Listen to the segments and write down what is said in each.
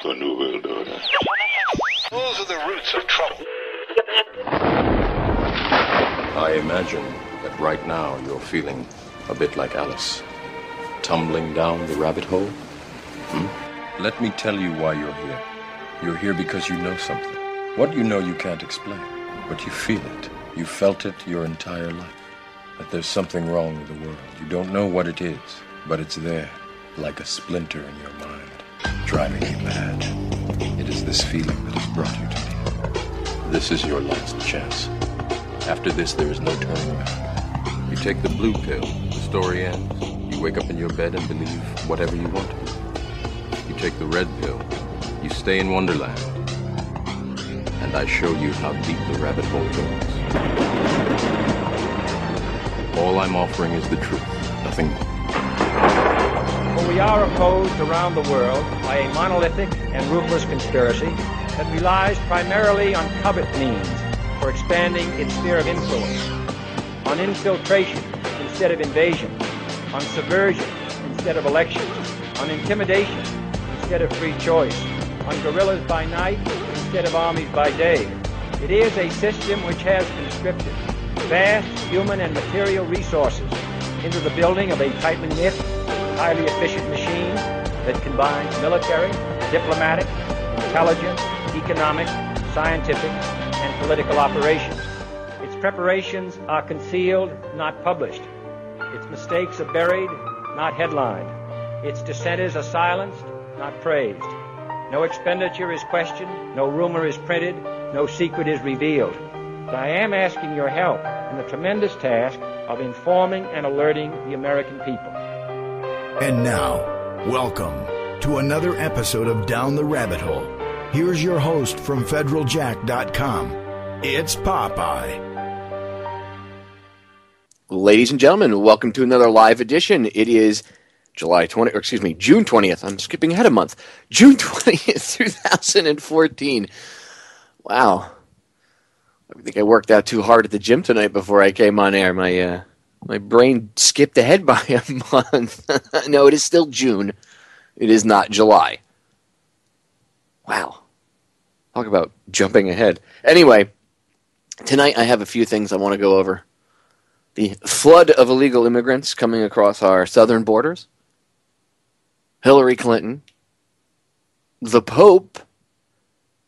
The New World Order. Those are the roots of trouble. I imagine that right now you're feeling a bit like Alice, tumbling down the rabbit hole. Let me tell you why you're here. You're here because you know something. What you know you can't explain, but you feel it. You felt it your entire life. That there's something wrong with the world. You don't know what it is, but it's there, like a splinter in your mind, driving you mad. It is this feeling that has brought you to me. This is your last chance. After this, there is no turning back. You take the blue pill, the story ends. You wake up in your bed and believe whatever you want to. You take the red pill, you stay in Wonderland, and I show you how deep the rabbit hole goes. All I'm offering is the truth, nothing more. For we are opposed around the world by a monolithic and ruthless conspiracy that relies primarily on covert means for expanding its sphere of influence, on infiltration instead of invasion, on subversion instead of elections, on intimidation instead of free choice, on guerrillas by night instead of armies by day. It is a system which has conscripted vast human and material resources into the building of a tightly knit, highly efficient machine that combines military, diplomatic, intelligence, economic, scientific, and political operations. Its preparations are concealed, not published. Its mistakes are buried, not headlined. Its dissenters are silenced, not praised. No expenditure is questioned, no rumor is printed, no secret is revealed. But I am asking your help in the tremendous task of informing and alerting the American people. And now, welcome to another episode of Down the Rabbit Hole. Here's your host from federaljack.com. It's Popeye. Ladies and gentlemen, welcome to another live edition. It is June 20th. I'm skipping ahead a month. June 20th, 2014. Wow. I think I worked out too hard at the gym tonight before I came on air. My brain skipped ahead by a month. No, it is still June. It is not July. Wow. Talk about jumping ahead. Anyway, tonight I have a few things I want to go over. The flood of illegal immigrants coming across our southern borders. Hillary Clinton. The Pope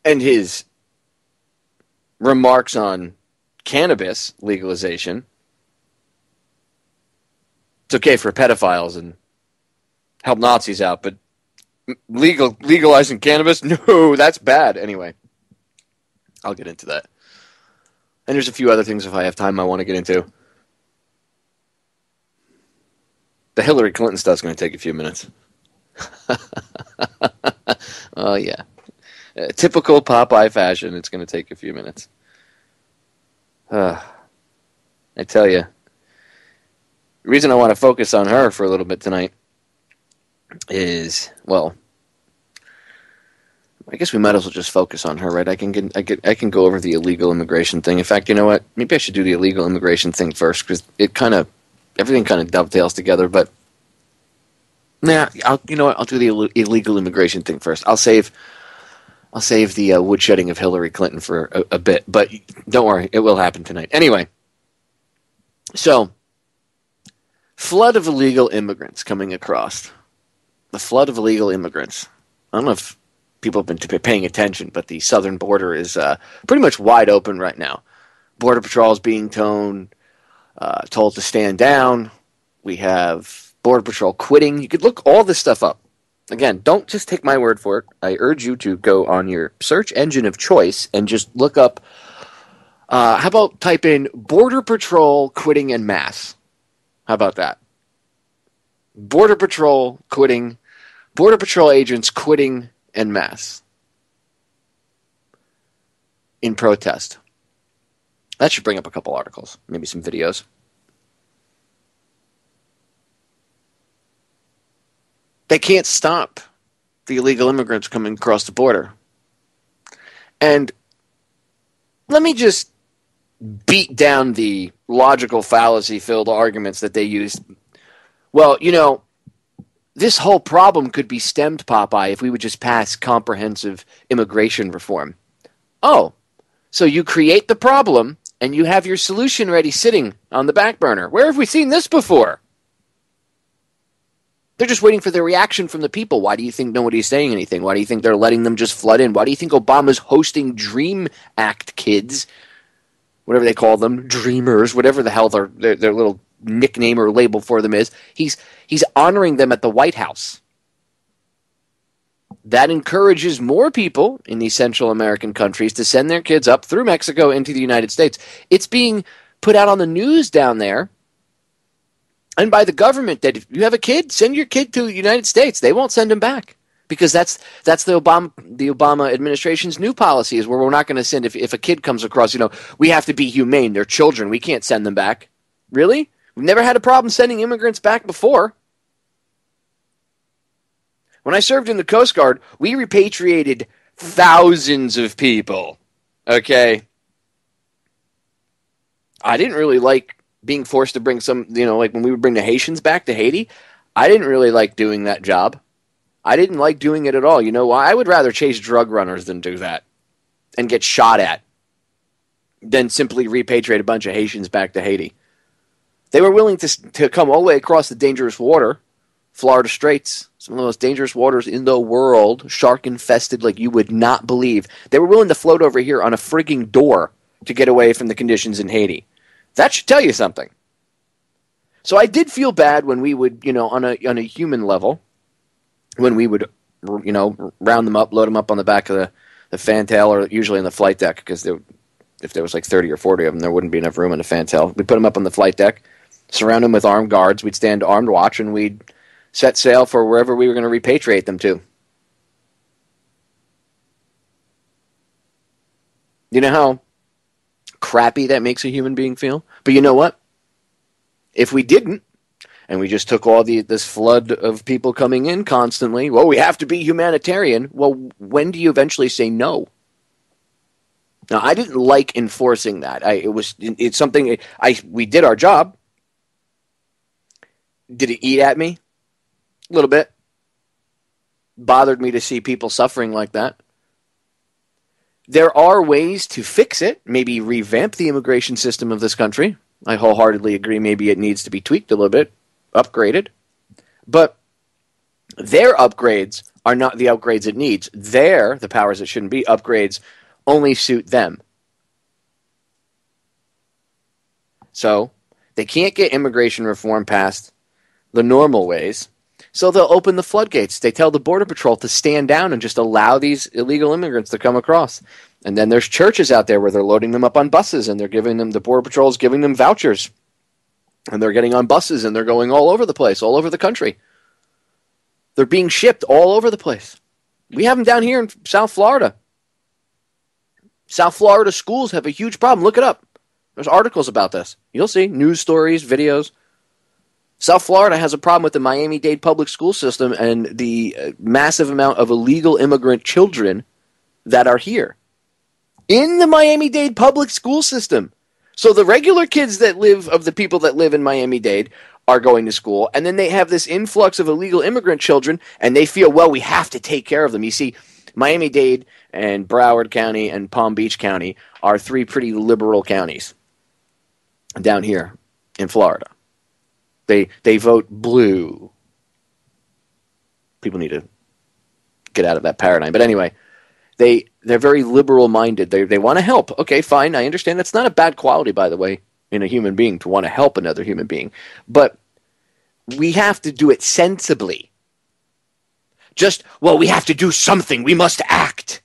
and his remarks on cannabis legalization. It's okay for pedophiles and help Nazis out, but legalizing cannabis? No, that's bad. Anyway, I'll get into that. And there's a few other things, if I have time, I want to get into. The Hillary Clinton stuff's going to take a few minutes. Oh, yeah. Typical Popeye fashion, it's going to take a few minutes. I tell you, the reason I want to focus on her for a little bit tonight is, well, I guess we might as well just focus on her, right? I can go over the illegal immigration thing. In fact, you know what? Maybe I should do the illegal immigration thing first, because everything kind of dovetails together. But I'll do the illegal immigration thing first. I'll save the woodshedding of Hillary Clinton for a bit, but don't worry, it will happen tonight. Anyway, so flood of illegal immigrants coming across. The flood of illegal immigrants. I don't know if people have been paying attention, but the southern border is pretty much wide open right now. Border Patrol is being told to stand down. We have Border Patrol quitting. You could look all this stuff up. Again, don't just take my word for it. I urge you to go on your search engine of choice and just look up, how about type in Border Patrol quitting en masse? How about that? Border Patrol quitting, Border Patrol agents quitting en masse in protest. That should bring up a couple articles, maybe some videos. They can't stop the illegal immigrants coming across the border. And let me just beat down the logical fallacy-filled arguments that they use. Well, this whole problem could be stemmed, Popeye, if we would just pass comprehensive immigration reform. Oh, so you create the problem and you have your solution ready sitting on the back burner. Where have we seen this before? They're just waiting for the reaction from the people. Why do you think nobody's saying anything? Why do you think they're letting them just flood in? Why do you think Obama's hosting Dream Act kids, whatever they call them, dreamers, whatever the hell their little nickname or label for them is? He's honoring them at the White House. That encourages more people in these Central American countries to send their kids up through Mexico into the United States. It's being put out on the news down there and by the government that if you have a kid, send your kid to the United States. They won't send him back because that's the Obama administration's new policy is where we're not going to send if a kid comes across, we have to be humane. They're children. We can't send them back. Really? We've never had a problem sending immigrants back before. When I served in the Coast Guard, we repatriated thousands of people. Okay? I didn't really like being forced to bring some, like when we would bring the Haitians back to Haiti, I didn't really like doing that job. I didn't like doing it at all. You know why? I would rather chase drug runners than do that and get shot at than simply repatriate a bunch of Haitians back to Haiti. They were willing to come all the way across the dangerous water, Florida Straits, some of the most dangerous waters in the world, shark-infested like you would not believe. They were willing to float over here on a frigging door to get away from the conditions in Haiti. That should tell you something. So I did feel bad when we would, on a human level, when we would, round them up, load them up on the back of the fantail, or usually in the flight deck, because if there was like 30 or 40 of them, there wouldn't be enough room in the fantail. We'd put them up on the flight deck, surround them with armed guards, we'd stand armed watch, and we'd set sail for wherever we were going to repatriate them to. You know how crappy that makes a human being feel? But you know what? If we didn't, and we just took all this flood of people coming in constantly, well, we have to be humanitarian. Well, when do you eventually say no? Now, I didn't like enforcing that. It's something we did our job. Did it eat at me? A little bit. Bothered me to see people suffering like that. There are ways to fix it, maybe revamp the immigration system of this country. I wholeheartedly agree maybe it needs to be tweaked a little bit, upgraded. But their upgrades are not the upgrades it needs. The powers that shouldn't be, upgrades only suit them. So they can't get immigration reform passed the normal ways. So they'll open the floodgates. They tell the Border Patrol to stand down and just allow these illegal immigrants to come across. And then there's churches out there where they're loading them up on buses and they're giving them, the Border Patrol's giving them vouchers. And they're getting on buses and they're going all over the place, all over the country. They're being shipped all over the place. We have them down here in South Florida. South Florida schools have a huge problem. Look it up. There's articles about this. You'll see news stories, videos. South Florida has a problem with the Miami-Dade public school system and the massive amount of illegal immigrant children that are here in the Miami-Dade public school system. So the regular kids that live, of the people that live in Miami-Dade, are going to school, and then they have this influx of illegal immigrant children, and they feel, well, we have to take care of them. You see, Miami-Dade and Broward County and Palm Beach County are three pretty liberal counties down here in Florida. They vote blue. People need to get out of that paradigm. But anyway, they're very liberal-minded. They want to help. Okay, fine, I understand. That's not a bad quality, by the way, in a human being, to want to help another human being. But we have to do it sensibly. We have to do something. We must act.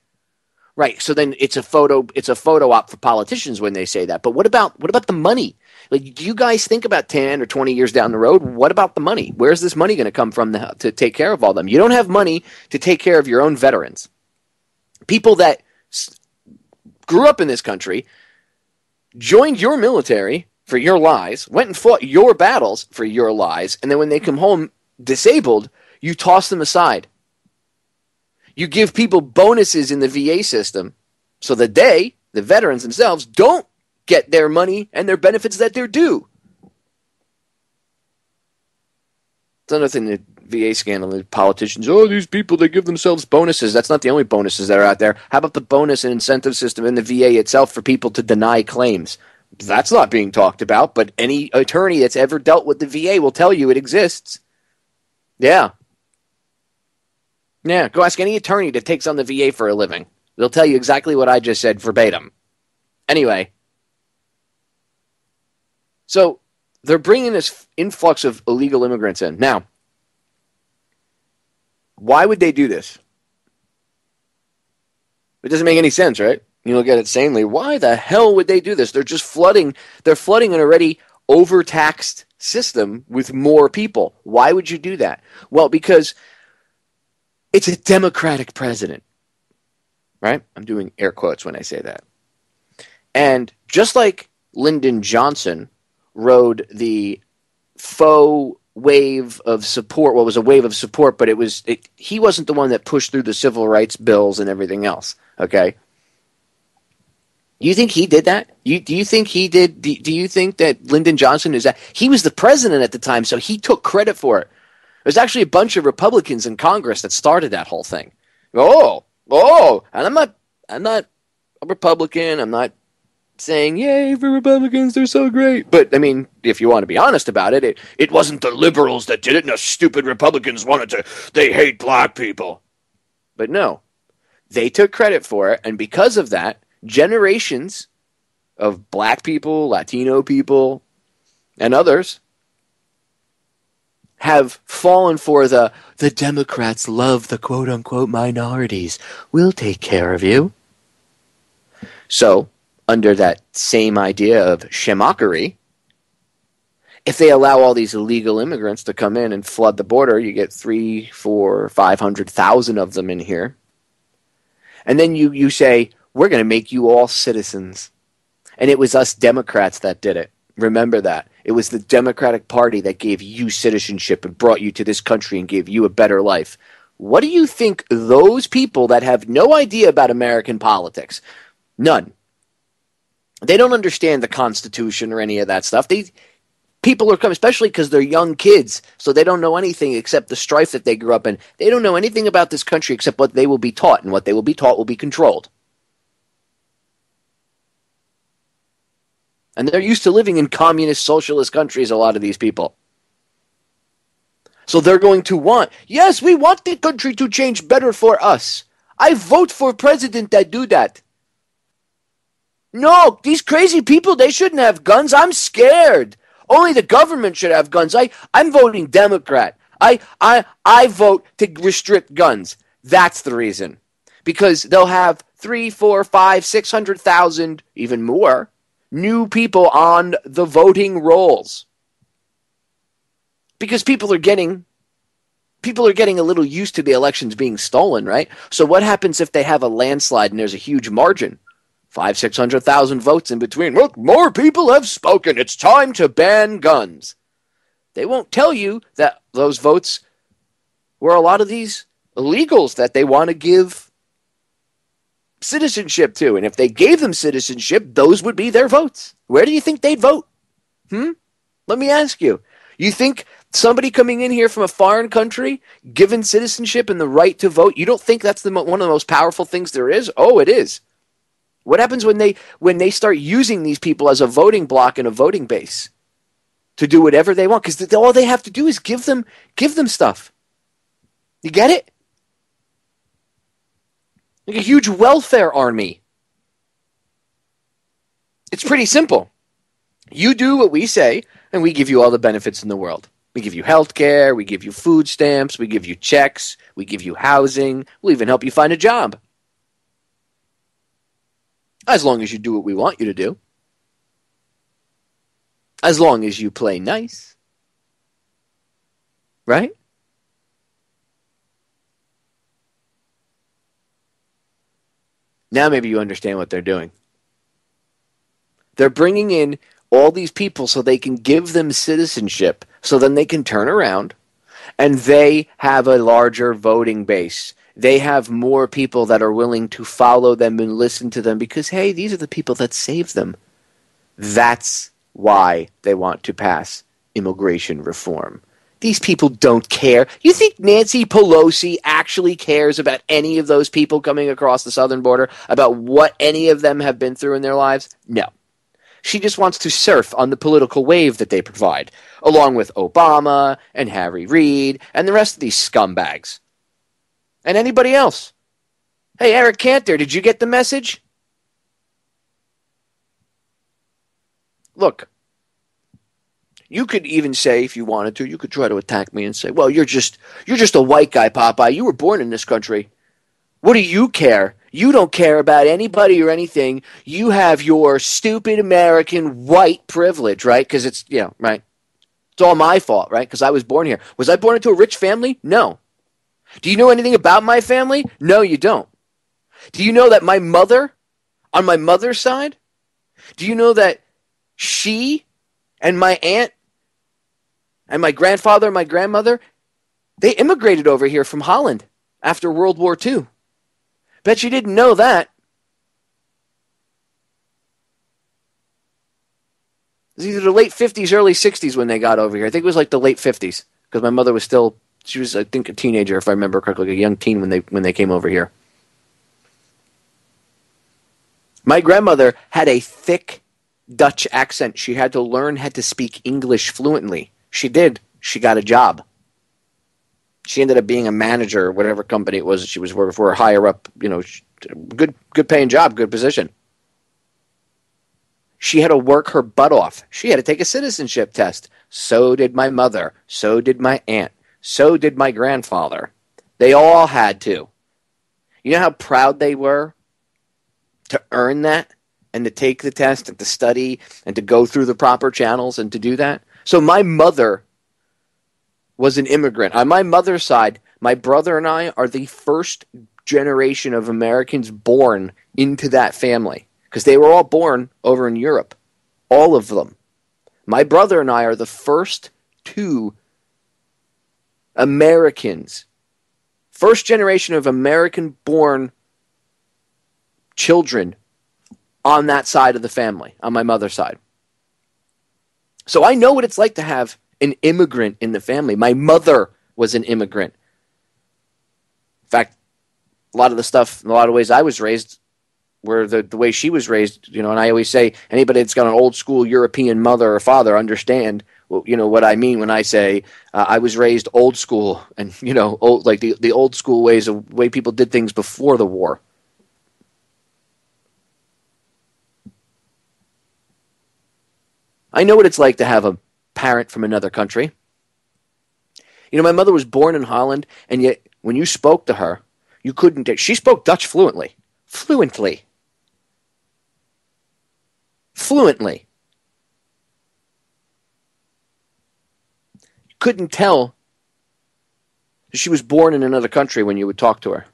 Right, so then it's a photo op for politicians when they say that. But what about the money? Like, do you guys think about 10 or 20 years down the road? What about the money? Where's this money going to come from to take care of all them? You don't have money to take care of your own veterans. People that grew up in this country, joined your military for your lies, went and fought your battles for your lies, and then when they come home disabled, you toss them aside. You give people bonuses in the VA system so that the veterans themselves, don't get their money and their benefits that they're due. It's another thing the VA scandal. The politicians, oh, these people, they give themselves bonuses. That's not the only bonuses that are out there. How about the bonus and incentive system in the VA itself for people to deny claims? That's not being talked about, but any attorney that's ever dealt with the VA will tell you it exists. Yeah. Yeah, go ask any attorney that takes on the VA for a living. They'll tell you exactly what I just said verbatim. Anyway. So, they're bringing this influx of illegal immigrants in. Now, why would they do this? It doesn't make any sense, right? You look at it sanely. Why the hell would they do this? They're just flooding an already overtaxed system with more people. Why would you do that? Well, because it's a Democratic president, right? I'm doing air quotes when I say that. And just like Lyndon Johnson rode the faux wave of support, well, it was a wave of support, but he wasn't the one that pushed through the civil rights bills and everything else, okay? You think he did that? Do you think he did? Do you think that Lyndon Johnson is that? He was the president at the time, so he took credit for it. There's actually a bunch of Republicans in Congress that started that whole thing. And I'm not a Republican. I'm not saying, yay for Republicans, they're so great. But, I mean, if you want to be honest about it, it wasn't the liberals that did it, and the stupid Republicans they hate black people. But no, they took credit for it, and because of that, generations of black people, Latino people, and others have fallen for the Democrats love the quote-unquote minorities. We'll take care of you. So, under that same idea of shemockery, if they allow all these illegal immigrants to come in and flood the border, you get 300,000, 400,000, 500,000 of them in here. And then you say, we're going to make you all citizens. And it was us Democrats that did it. Remember that. It was the Democratic Party that gave you citizenship and brought you to this country and gave you a better life. What do you think those people that have no idea about American politics, none, they don't understand the Constitution or any of that stuff. People are coming, especially because they're young kids, so they don't know anything except the strife that they grew up in. They don't know anything about this country except what they will be taught, and what they will be taught will be controlled. And they're used to living in communist, socialist countries, a lot of these people. So they're going to want, yes, we want the country to change better for us. I vote for president that do that. No, these crazy people, they shouldn't have guns. I'm scared. Only the government should have guns. I'm voting Democrat. I vote to restrict guns. That's the reason. Because they'll have 3, 4, 5, 600,000, even more, new people on the voting rolls. Because people are getting a little used to the elections being stolen, right? So what happens if they have a landslide and there's a huge margin? 500,000, 600,000 votes in between. Look, more people have spoken. It's time to ban guns. They won't tell you that those votes were a lot of these illegals that they want to give citizenship to. And if they gave them citizenship, those would be their votes. Where do you think they'd vote? Let me ask you. You think somebody coming in here from a foreign country, given citizenship and the right to vote, you don't think that's one of the most powerful things there is? Oh, it is. What happens when they start using these people as a voting block and a voting base to do whatever they want? Because all they have to do is give them stuff. You get it? Like a huge welfare army. It's pretty simple. You do what we say, and we give you all the benefits in the world. We give you health care, we give you food stamps, we give you checks, we give you housing, we'll even help you find a job. As long as you do what we want you to do. As long as you play nice. Right? Now maybe you understand what they're doing. They're bringing in all these people so they can give them citizenship, so then they can turn around and they have a larger voting base. They have more people that are willing to follow them and listen to them because, hey, these are the people that saved them. That's why they want to pass immigration reform. These people don't care. You think Nancy Pelosi actually cares about any of those people coming across the southern border, about what any of them have been through in their lives? No. She just wants to surf on the political wave that they provide, along with Obama and Harry Reid and the rest of these scumbags. And anybody else. Hey, Eric Cantor, did you get the message? Look, you could even say, if you wanted to, you could try to attack me and say, well, you're just a white guy, Popeye. You were born in this country. What do you care? You don't care about anybody or anything. You have your stupid American white privilege, right? Because it's, right? It's all my fault, right? Because I was born here. Was I born into a rich family? No. Do you know anything about my family? No, you don't. Do you know that my mother, on my mother's side, do you know that she and my aunt and my grandfather and my grandmother, they immigrated over here from Holland after World War II. Bet you didn't know that. It was either the late 50s, early 60s when they got over here. I think it was like the late 50s because my mother was still, she was, I think, a teenager, if I remember correctly, like a young teen when they came over here. My grandmother had a thick Dutch accent. She had to learn how to speak English fluently. She did. She got a job. She ended up being a manager, whatever company it was that she was working for, higher up, good paying job, good position. She had to work her butt off. She had to take a citizenship test. So did my mother. So did my aunt. So did my grandfather. They all had to. You know how proud they were to earn that and to take the test and to study and to go through the proper channels and to do that? So my mother was an immigrant. On my mother's side, my brother and I are the first generation of Americans born into that family because they were all born over in Europe, all of them. My brother and I are the first two Americans, first generation of American-born children on that side of the family, on my mother's side. So I know what it's like to have an immigrant in the family. My mother was an immigrant. In fact, a lot of the stuff, in a lot of ways I was raised were the way she was raised, and I always say anybody that's got an old school European mother or father understand, what I mean when I say I was raised old school and, old, like the old school ways, the way people did things before the war. I know what it's like to have a parent from another country. My mother was born in Holland, and yet when you spoke to her, you couldn't. She spoke Dutch fluently. Fluently. You couldn't tell that she was born in another country when you would talk to her.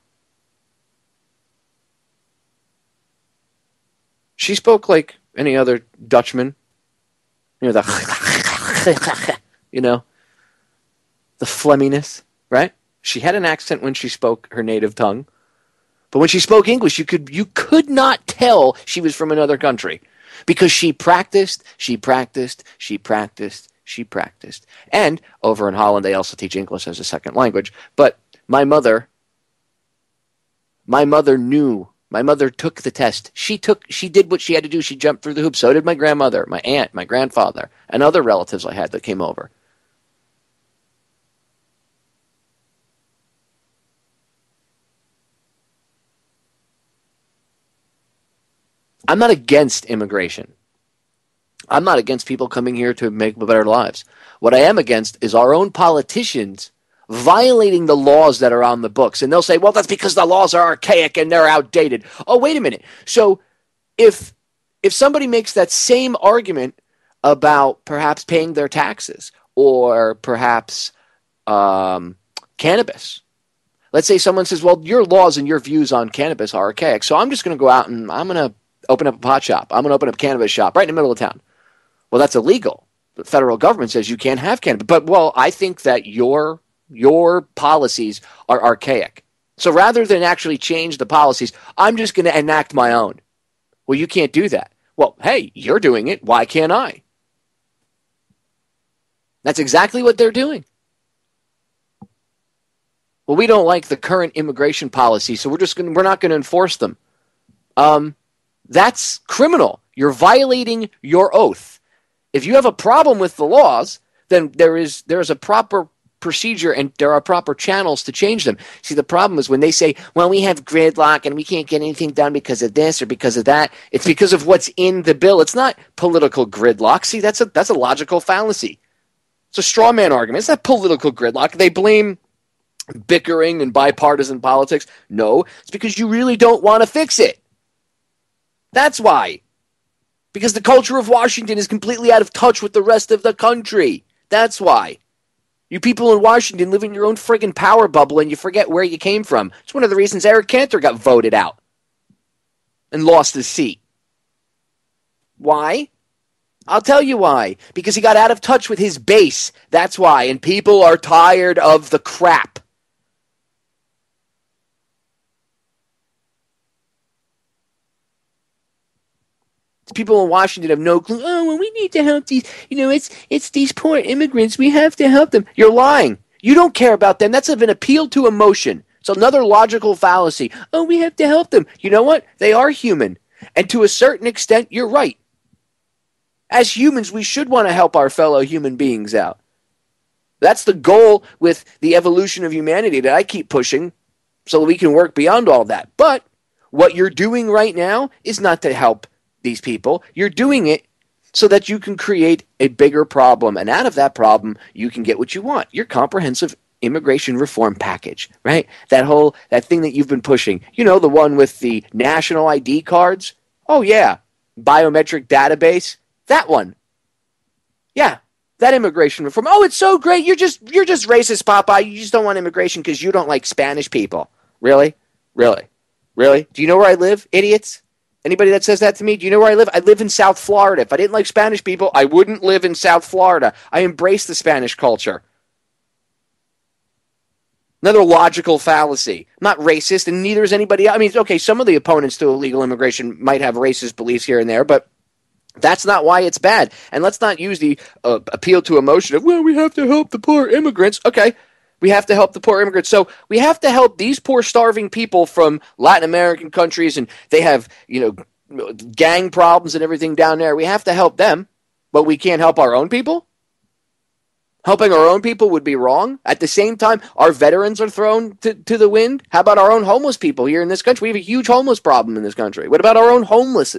She spoke like any other Dutchman. The phlegminess, right? She had an accent when she spoke her native tongue, but when she spoke English, you could not tell she was from another country because she practiced. And over in Holland, they also teach English as a second language. But my mother knew. My mother took the test. She did what she had to do. She jumped through the hoops. So did my grandmother, my aunt, my grandfather, and other relatives I had that came over. I'm not against immigration. I'm not against people coming here to make better lives. What I am against is our own politicians violating the laws that are on the books. And they'll say, well, that's because the laws are archaic and they're outdated. Oh, wait a minute. So if somebody makes that same argument about perhaps paying their taxes or perhaps cannabis, let's say someone says, well, your laws and your views on cannabis are archaic, so I'm just going to go out and I'm going to open up a pot shop. I'm going to open up a cannabis shop right in the middle of town. Well, that's illegal. The federal government says you can't have cannabis. But, well, I think that your policies are archaic. So rather than actually change the policies, I'm just going to enact my own. Well, you can't do that. Well, hey, you're doing it. Why can't I? That's exactly what they're doing. well, we don't like the current immigration policy, so we're not going to enforce them. That's criminal. You're violating your oath. If you have a problem with the laws, then there is a proper procedure and there are proper channels to change them. See, the problem is when they say, well, we have gridlock and we can't get anything done because of this or because of that. It's because of what's in the bill. It's not political gridlock. See, that's a logical fallacy. It's a straw man argument. It's not political gridlock. They blame bickering and bipartisan politics. No, it's because you really don't want to fix it. That's why. Because the culture of Washington is completely out of touch with the rest of the country. That's why. You people in Washington live in your own friggin' power bubble and you forget where you came from. It's one of the reasons Eric Cantor got voted out and lost his seat. Why? I'll tell you why. Because he got out of touch with his base. That's why. And people are tired of the crap. People in Washington have no clue. Oh, well, we need to help these. It's these poor immigrants. We have to help them. You're lying. You don't care about them. That's an appeal to emotion. It's another logical fallacy. Oh, we have to help them. You know what? They are human. And to a certain extent, you're right. As humans, we should want to help our fellow human beings out. That's the goal with the evolution of humanity that I keep pushing so that we can work beyond all that. But what you're doing right now is not to help these people. You're doing it so that you can create a bigger problem. And out of that problem, you can get what you want. Your comprehensive immigration reform package, right? That thing that you've been pushing. You know, the one with the national ID cards? Oh, yeah. Biometric database? That one. Yeah. That immigration reform. Oh, it's so great. You're just racist, Popeye. You just don't want immigration because you don't like Spanish people. Really? Really? Really? Do you know where I live, idiots? Anybody that says that to me, do you know where I live? I live in South Florida. If I didn't like Spanish people, I wouldn't live in South Florida. I embrace the Spanish culture. Another logical fallacy. I'm not racist, and neither is anybody else. I mean, okay, some of the opponents to illegal immigration might have racist beliefs here and there, but that's not why it's bad. And let's not use the appeal to emotion of, well, we have to help the poor immigrants. Okay, we have to help the poor immigrants. So we have to help these poor starving people from Latin American countries, and they have, gang problems and everything down there. We have to help them, but we can't help our own people? Helping our own people would be wrong. At the same time, our veterans are thrown to the wind. How about our own homeless people here in this country? We have a huge homeless problem in this country. What about our own homeless?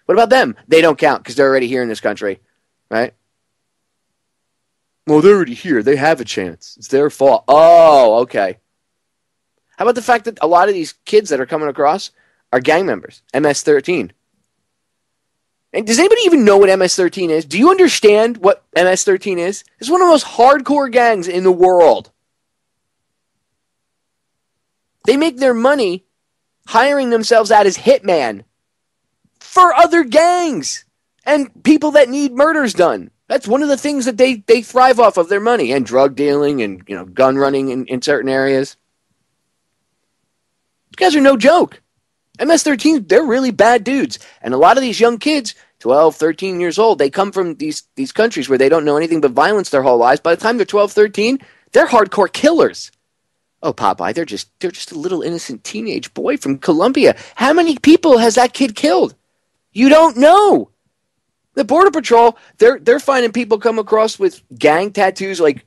What about them? They don't count because they're already here in this country, right? Well, they're already here. They have a chance. It's their fault. Oh, okay. How about the fact that a lot of these kids that are coming across are gang members, MS-13? And does anybody even know what MS-13 is? Do you understand what MS-13 is? It's one of the most hardcore gangs in the world. They make their money hiring themselves out as hitman for other gangs and people that need murders done. That's one of the things that they thrive off of, their money, and drug dealing and gun running in certain areas. These guys are no joke. MS-13, they're really bad dudes. And a lot of these young kids, 12, 13 years old, they come from these countries where they don't know anything but violence their whole lives. By the time they're 12, 13, they're hardcore killers. Oh, Popeye, they're just a little innocent teenage boy from Colombia. How many people has that kid killed? You don't know. The Border Patrol, they're finding people come across with gang tattoos, like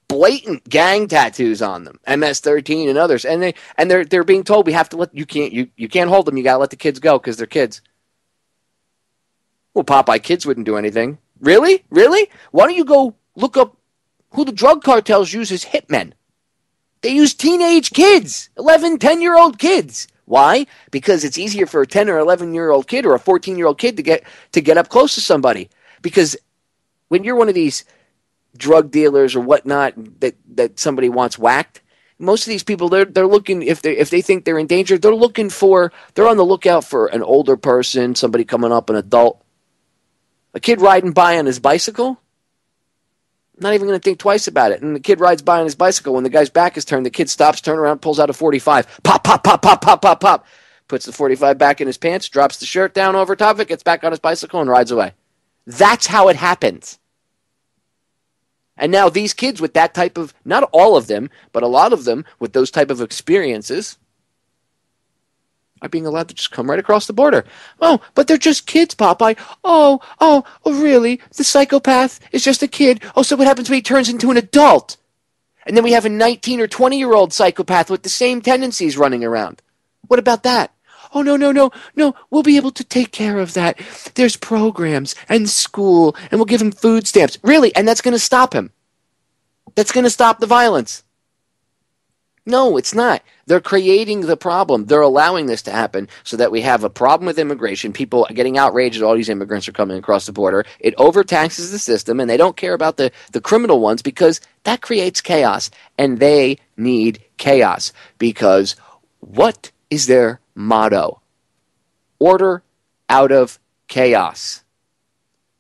blatant gang tattoos on them, MS-13 and others, and they're being told we have to you can't hold them. You gotta let the kids go because they're kids. Well, Popeye, kids wouldn't do anything. Really? Why don't you go look up who the drug cartels use as hitmen? They use teenage kids, 11, 10-year-old kids. Why? Because it's easier for a 10 or 11-year-old kid or a 14-year-old kid to get up close to somebody. Because when you're one of these drug dealers or whatnot that somebody wants whacked, most of these people they're looking, if they think they're in danger, they're on the lookout for an older person, somebody coming up, an adult. A kid riding by on his bicycle, not even going to think twice about it. And the kid rides by on his bicycle. When the guy's back is turned, the kid stops, turns around, pulls out a 45. Pop, pop, pop, pop, pop, pop, pop. Puts the 45 back in his pants, drops the shirt down over top of it, gets back on his bicycle, and rides away. That's how it happens. And now these kids with that type of, not all of them, but a lot of them with those type of experiences are being allowed to just come right across the border. Oh, but they're just kids, Popeye. Oh, really? The psychopath is just a kid. Oh, so what happens when he turns into an adult? And then we have a 19 or 20-year-old psychopath with the same tendencies running around. What about that? Oh, no, we'll be able to take care of that. There's programs and school, and we'll give him food stamps. Really? And that's going to stop him. That's going to stop the violence. No, it's not. They're creating the problem. They're allowing this to happen so that we have a problem with immigration. People are getting outraged that all these immigrants are coming across the border. It overtaxes the system, and they don't care about the criminal ones because that creates chaos, and they need chaos because what is their motto? Order out of chaos.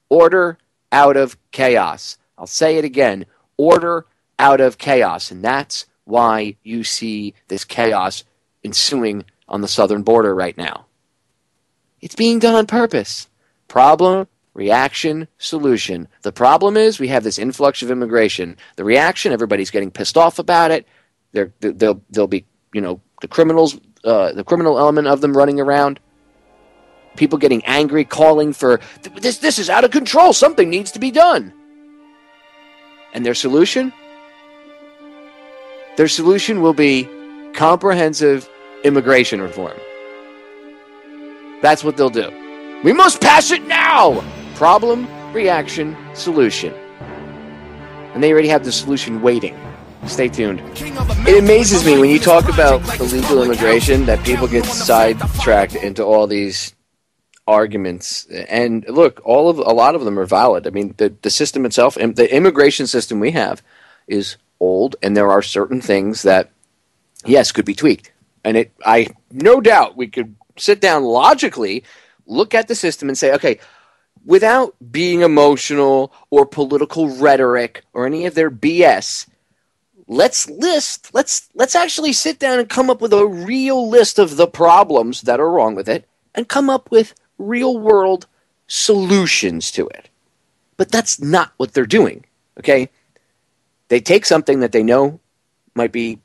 Order out of chaos. I'll say it again. Order out of chaos. And that's why you see this chaos ensuing on the southern border right now. It's being done on purpose. Problem, reaction, solution. The problem is we have this influx of immigration. The reaction, everybody's getting pissed off about it. There'll be, the criminals, the criminal element of them running around. People getting angry, calling for, this is out of control. Something needs to be done. And their solution? Their solution will be comprehensive immigration reform. That's what they'll do. We must pass it now! Problem, reaction, solution. And they already have the solution waiting. Stay tuned. It amazes me when you talk about illegal immigration that people get sidetracked into all these arguments. And look, a lot of them are valid. I mean, the system itself, and the immigration system we have is old, and there are certain things that, yes, could be tweaked. And I no doubt we could sit down logically, look at the system and say, okay, without being emotional or political rhetoric or any of their BS, let's actually sit down and come up with a real list of the problems that are wrong with it and come up with real world solutions to it. But that's not what they're doing, okay? They take something that they know might be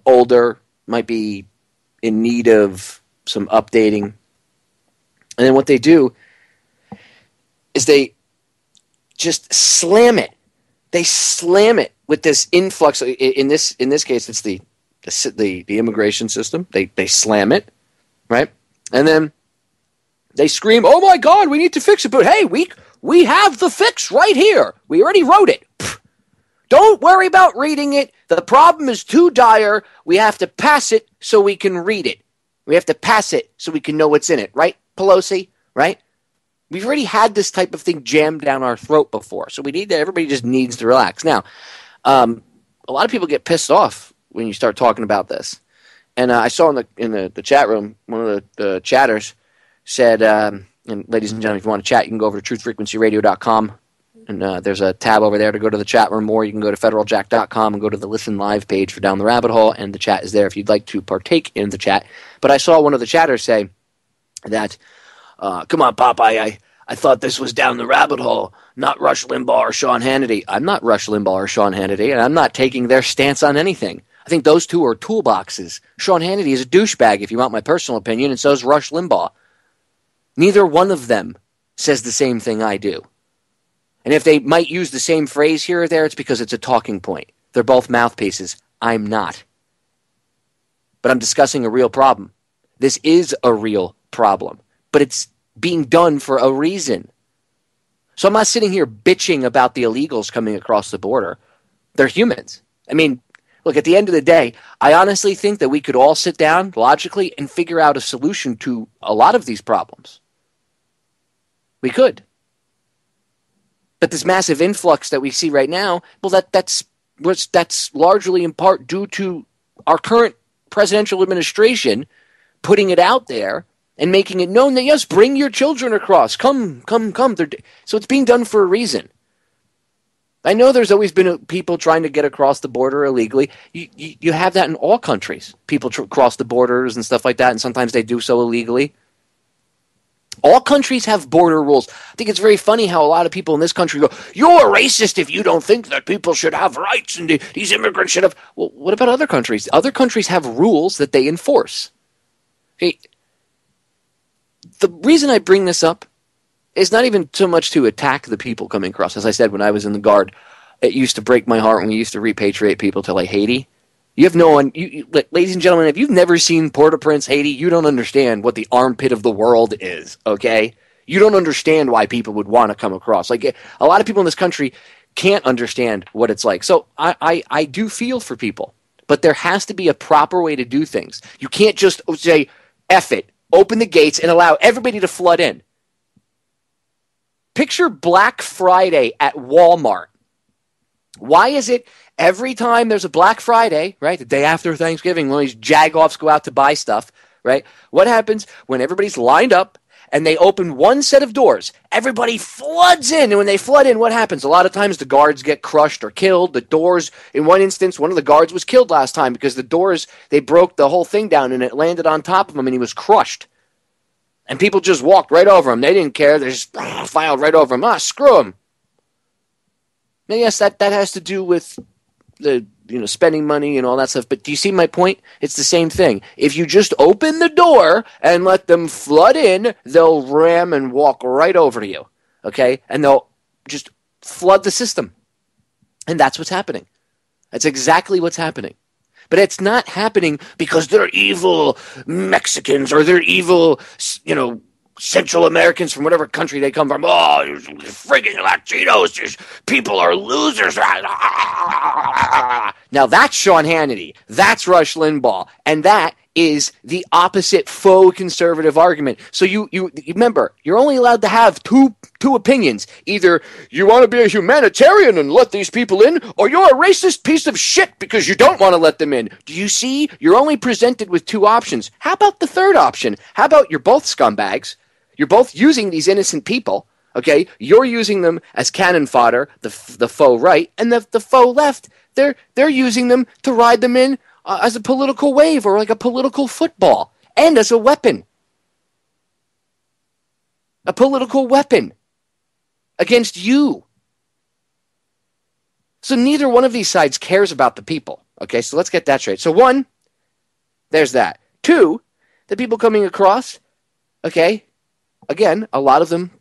older, might be in need of some updating, and then what they do is they just slam it. They slam it with this influx. In this case, it's the immigration system. They slam it, right? And then they scream, "Oh my God, we need to fix it!" But hey, we have the fix right here. We already wrote it. Don't worry about reading it. The problem is too dire. We have to pass it so we can read it. We have to pass it so we can know what's in it. Right, Pelosi? Right? We've already had this type of thing jammed down our throat before. So everybody just needs to relax. Now, a lot of people get pissed off when you start talking about this. And I saw in the chat room, one of the chatters said, and ladies and gentlemen, if you want to chat, you can go over to truthfrequencyradio.com. And there's a tab over there to go to the chat room, or you can go to federaljack.com and go to the Listen Live page for Down the Rabbit Hole, and the chat is there if you'd like to partake in the chat. But I saw one of the chatters say that, come on, Popeye, I thought this was Down the Rabbit Hole, not Rush Limbaugh or Sean Hannity. I'm not Rush Limbaugh or Sean Hannity, and I'm not taking their stance on anything. I think those two are toolboxes. Sean Hannity is a douchebag, if you want my personal opinion, and so is Rush Limbaugh. Neither one of them says the same thing I do. And if they might use the same phrase here or there, it's because it's a talking point. They're both mouthpieces. I'm not. But I'm discussing a real problem. This is a real problem. But it's being done for a reason. So I'm not sitting here bitching about the illegals coming across the border. They're humans. I mean, look, at the end of the day, I honestly think that we could all sit down logically and figure out a solution to a lot of these problems. We could. But this massive influx that we see right now, well, that's largely in part due to our current presidential administration putting it out there and making it known that, yes, bring your children across. Come. So it's being done for a reason. I know there's always been people trying to get across the border illegally. You have that in all countries. People cross the borders and stuff like that, and sometimes they do so illegally. All countries have border rules. I think it's very funny how a lot of people in this country go, "You're a racist if you don't think that people should have rights and these immigrants should have." Well, what about other countries? Other countries have rules that they enforce. Okay. The reason I bring this up is not even so much to attack the people coming across. As I said, when I was in the Guard, it used to break my heart when we used to repatriate people to like Haiti. You have no one, ladies and gentlemen, if you've never seen Port-au-Prince, Haiti, you don't understand what the armpit of the world is, okay? You don't understand why people would want to come across. Like, a lot of people in this country can't understand what it's like. So I do feel for people, but there has to be a proper way to do things. You can't just say, F it, open the gates and allow everybody to flood in. Picture Black Friday at Walmart. Why is it every time there's a Black Friday, right, the day after Thanksgiving, when these jagoffs go out to buy stuff, right, what happens when everybody's lined up and they open one set of doors? Everybody floods in, and when they flood in, what happens? A lot of times the guards get crushed or killed. The doors, in one instance, one of the guards was killed last time because the doors, they broke the whole thing down and it landed on top of him and he was crushed. And people just walked right over him. They didn't care. They just filed right over him. Screw him. Now, yes, that has to do with the spending money and all that stuff. But do you see my point? It's the same thing. If you just open the door and let them flood in, they'll ram and walk right over to you. Okay? And they'll just flood the system. And that's what's happening. That's exactly what's happening. But it's not happening because they're evil Mexicans or they're evil, Central Americans from whatever country they come from. Oh, you're friggin' Latinos. These people are losers. Now that's Sean Hannity. That's Rush Limbaugh. And that is the opposite faux conservative argument. So you remember, you're only allowed to have two opinions. Either you want to be a humanitarian and let these people in, or you're a racist piece of shit because you don't want to let them in. Do you see? You're only presented with two options. How about the third option? How about you're both scumbags? You're both using these innocent people, okay? You're using them as cannon fodder, the faux right, and the faux left. They're using them to ride them in as a political wave or like a political football, and as a weapon. A political weapon against you. So neither one of these sides cares about the people, okay? So let's get that straight. So one, there's that. Two, the people coming across, okay? Again, a lot of them,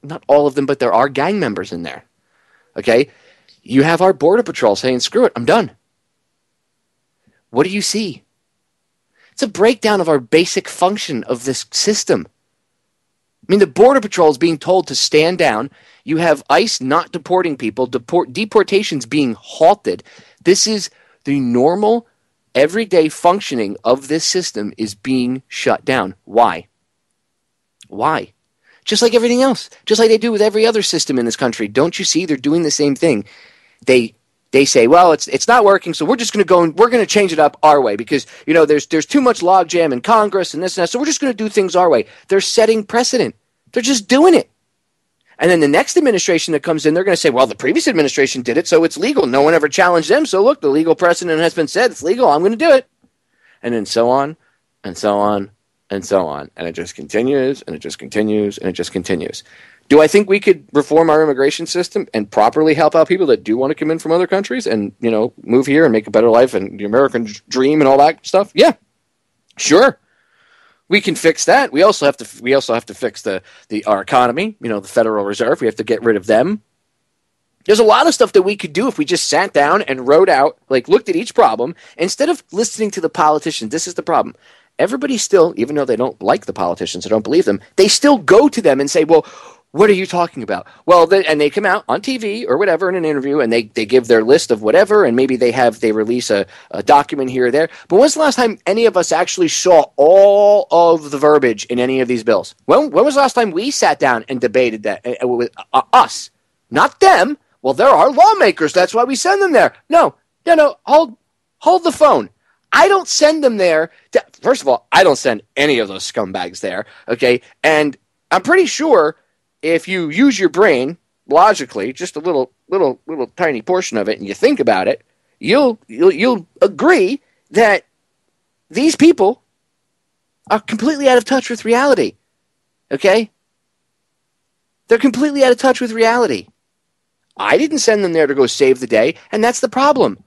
not all of them, but there are gang members in there. Okay? You have our Border Patrol saying, screw it, I'm done. What do you see? It's a breakdown of our basic function of this system. I mean, the Border Patrol is being told to stand down. You have ICE not deporting people, deportations being halted. This is the normal, everyday functioning of this system is being shut down. Why? Why? Just like everything else. Just like they do with every other system in this country. Don't you see? They're doing the same thing. They say, well, it's not working, so we're just going to go and we're going to change it up our way because, there's too much logjam in Congress and this and that, so we're just going to do things our way. They're setting precedent. They're just doing it. And then the next administration that comes in, they're going to say, well, the previous administration did it, so it's legal. No one ever challenged them, so look, the legal precedent has been set. It's legal. I'm going to do it. And then so on and so on. And so on. And it just continues, and it just continues, and it just continues. Do I think we could reform our immigration system and properly help out people that do want to come in from other countries and, move here and make a better life and the American dream and all that stuff? Yeah, sure. We can fix that. We also have to fix our economy, the Federal Reserve. We have to get rid of them. There's a lot of stuff that we could do if we just sat down and wrote out, looked at each problem. Instead of listening to the politicians, this is the problem. Everybody still, even though they don't like the politicians or don't believe them, they still go to them and say, well, what are you talking about? Well, and they come out on TV or whatever in an interview and they give their list of whatever, and maybe they release a document here or there. But when's the last time any of us actually saw all of the verbiage in any of these bills? When was the last time we sat down and debated that with us? Not them. Well, they're our lawmakers. That's why we send them there. No. Hold the phone. I don't send them there. First of all, I don't send any of those scumbags there, okay? And I'm pretty sure if you use your brain logically, just a little tiny portion of it, and you think about it, you'll agree that these people are completely out of touch with reality. Okay? They're completely out of touch with reality. I didn't send them there to go save the day, and that's the problem.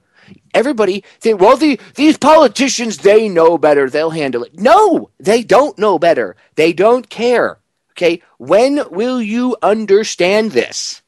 Everybody think, well, these politicians, they know better. They'll handle it. No, they don't know better. They don't care. Okay? When will you understand this?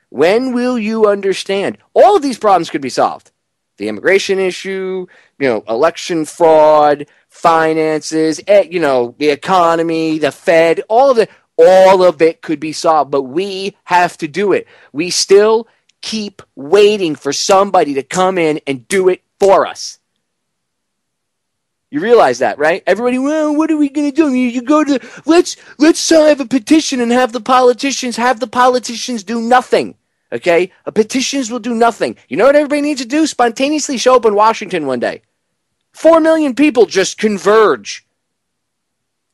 When will you understand? All of these problems could be solved. The immigration issue, election fraud, finances, the economy, the Fed, all of it could be solved, but we have to do it. We still keep waiting for somebody to come in and do it for us. You realize that, right? Everybody, well, what are we going to do? You go to, let's have a petition and have the politicians do nothing. Okay? Petitions will do nothing. You know what everybody needs to do? Spontaneously show up in Washington one day. 4 million people just converge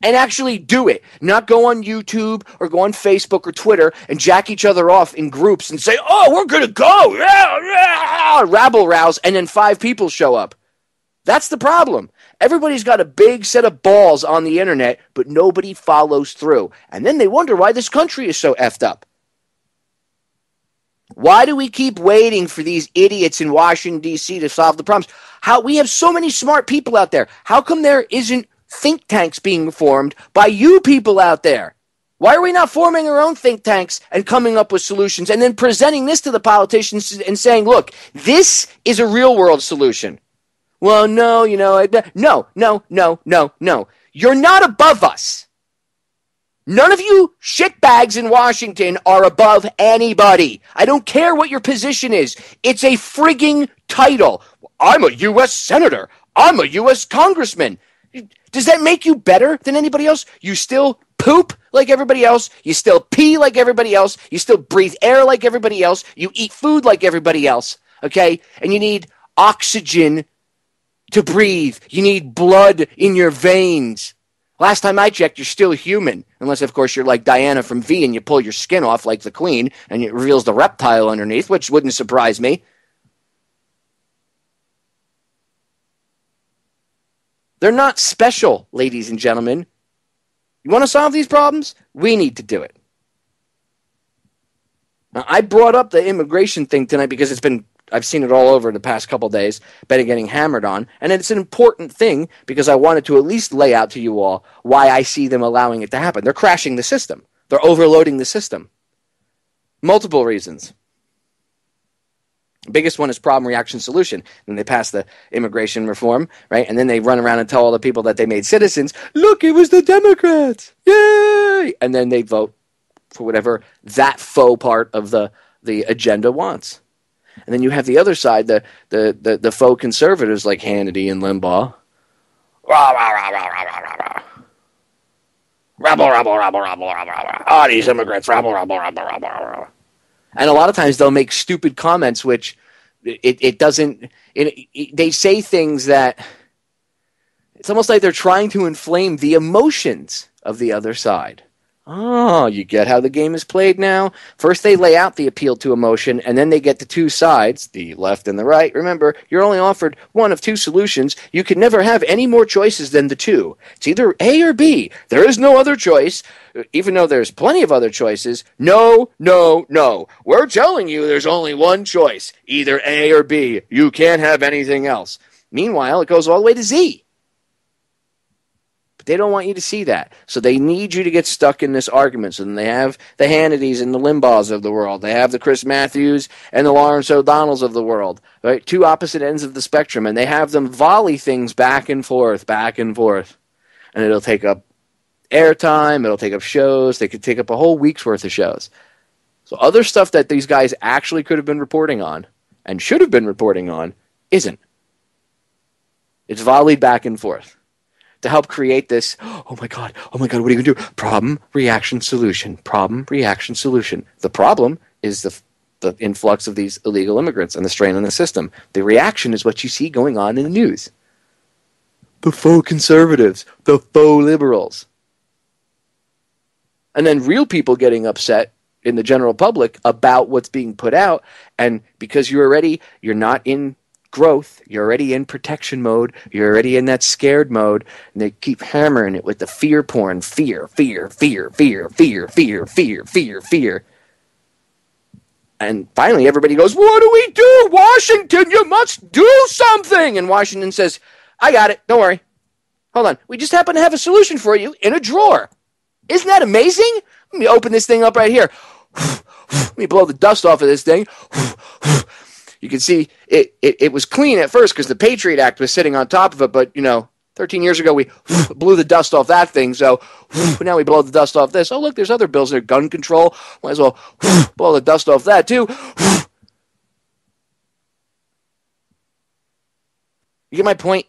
and actually do it. Not go on YouTube or go on Facebook or Twitter and jack each other off in groups and say, oh, we're going to go. Rabble rouse, and then 5 people show up. That's the problem. Everybody's got a big set of balls on the internet, but nobody follows through. And then they wonder why this country is so effed up. Why do we keep waiting for these idiots in Washington, D.C. to solve the problems? We have so many smart people out there. How come there isn't think tanks being formed by you people out there? Why are we not forming our own think tanks and coming up with solutions and then presenting this to the politicians and saying, look, this is a real world solution? Well, no, no. You're not above us. None of you shitbags in Washington are above anybody. I don't care what your position is. It's a frigging title. I'm a U.S. Senator. I'm a U.S. Congressman. Does that make you better than anybody else? You still poop like everybody else. You still pee like everybody else. You still breathe air like everybody else. You eat food like everybody else. Okay? And you need oxygen to breathe. You need blood in your veins. Last time I checked, you're still human. Unless, of course, you're like Diana from V and you pull your skin off like the Queen and it reveals the reptile underneath, which wouldn't surprise me. They're not special, ladies and gentlemen. You want to solve these problems? We need to do it. Now, I brought up the immigration thing tonight because I've seen it all over the past couple days, been getting hammered on, and it's an important thing because I wanted to at least lay out to you all why I see them allowing it to happen. They're crashing the system. They're overloading the system. Multiple reasons. The biggest one is problem, reaction, solution. And they pass the immigration reform, right? And then they run around and tell all the people that they made citizens, look, it was the Democrats. Yay! And then they vote for whatever that faux part of the agenda wants. And then you have the other side, the faux conservatives like Hannity and Limbaugh. Rabble. Oh, these immigrants, rabble. And a lot of times they'll make stupid comments, which they say things that it's almost like they're trying to inflame the emotions of the other side. Oh, you get how the game is played now? First they lay out the appeal to emotion, and then they get the two sides, the left and the right. Remember, you're only offered one of two solutions. You can never have any more choices than the two. It's either A or B. There is no other choice, even though there's plenty of other choices. No. We're telling you there's only one choice, either A or B. You can't have anything else. Meanwhile, it goes all the way to Z. They don't want you to see that. So they need you to get stuck in this argument. So then they have the Hannitys and the Limbaughs of the world. They have the Chris Matthews and the Lawrence O'Donnells of the world. Right? Two opposite ends of the spectrum. And they have them volley things back and forth. And it'll take up airtime. It'll take up shows. They could take up a whole week's worth of shows. So other stuff that these guys actually could have been reporting on and should have been reporting on isn't. It's volleyed back and forth. To help create this, oh my God, what are you going to do? Problem, reaction, solution. Problem, reaction, solution. The problem is the influx of these illegal immigrants and the strain on the system. The reaction is what you see going on in the news. The faux conservatives, the faux liberals. And then real people getting upset in the general public about what's being put out, and because you're not in growth. You're already in protection mode. You're already in that scared mode. And they keep hammering it with the fear porn. Fear, fear, fear, fear, fear, fear, fear, fear, fear. And finally, everybody goes, what do we do? Washington, you must do something. And Washington says, I got it. Don't worry. Hold on. We just happen to have a solution for you in a drawer. Isn't that amazing? Let me open this thing up right here. Let me blow the dust off of this thing. You can see it was clean at first because the Patriot Act was sitting on top of it. But, 13 years ago, we blew the dust off that thing. So now we blow the dust off this. Oh, look, there's other bills there. Gun control. Might as well blow the dust off that, too. You get my point?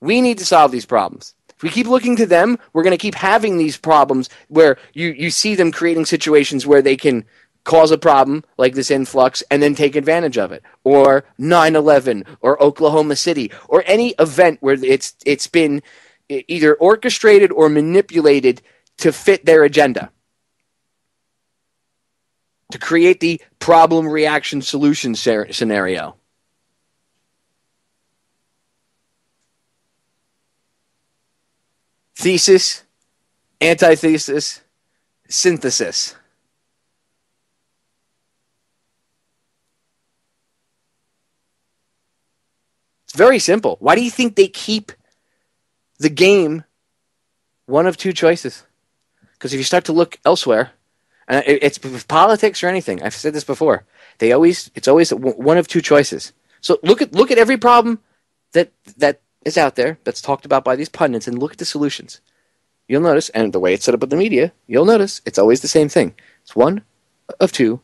We need to solve these problems. If we keep looking to them, we're going to keep having these problems where you see them creating situations where they can cause a problem like this influx and then take advantage of it. Or 9/11 or Oklahoma City or any event where it's been either orchestrated or manipulated to fit their agenda. To create the problem reaction solution scenario. Thesis, antithesis, synthesis. It's very simple. Why do you think they keep the game one of two choices? Because if you start to look elsewhere, and it's with politics or anything, I've said this before, it's always one of two choices. So look at every problem that is out there that's talked about by these pundits and look at the solutions. You'll notice, and the way it's set up with the media, you'll notice it's always the same thing. It's one of two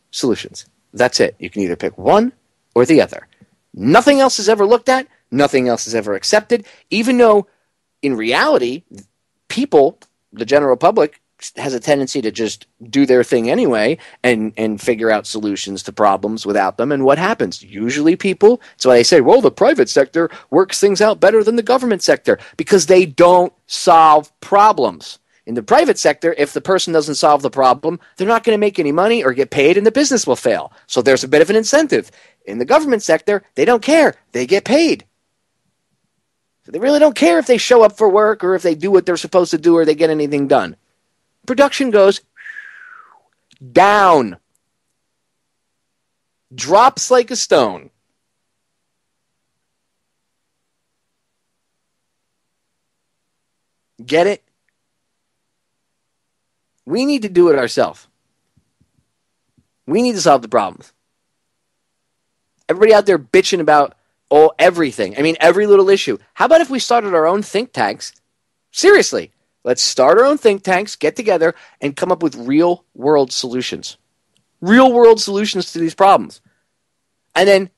solutions. That's it. You can either pick one or the other. Nothing else is ever looked at. Nothing else is ever accepted, even though in reality, people, the general public, has a tendency to just do their thing anyway and figure out solutions to problems without them. And what happens? Usually people, that's why they say, well, the private sector works things out better than the government sector because they don't solve problems. In the private sector, if the person doesn't solve the problem, they're not going to make any money or get paid and the business will fail. So there's a bit of an incentive. In the government sector, they don't care. They get paid. So they really don't care if they show up for work or if they do what they're supposed to do or they get anything done. Production goes down. Drops like a stone. Get it? We need to do it ourselves. We need to solve the problems. Everybody out there bitching about everything. I mean, every little issue. How about if we started our own think tanks? Seriously. Let's start our own think tanks, get together, and come up with real-world solutions. Real-world solutions to these problems. And then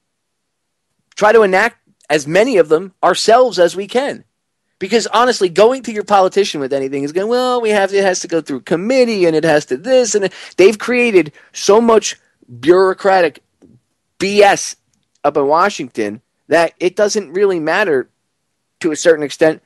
try to enact as many of them ourselves as we can. Because honestly, going to your politician with anything is going, well, it has to go through committee, and it has to this, and they've created so much bureaucratic BS up in Washington that it doesn't really matter to a certain extent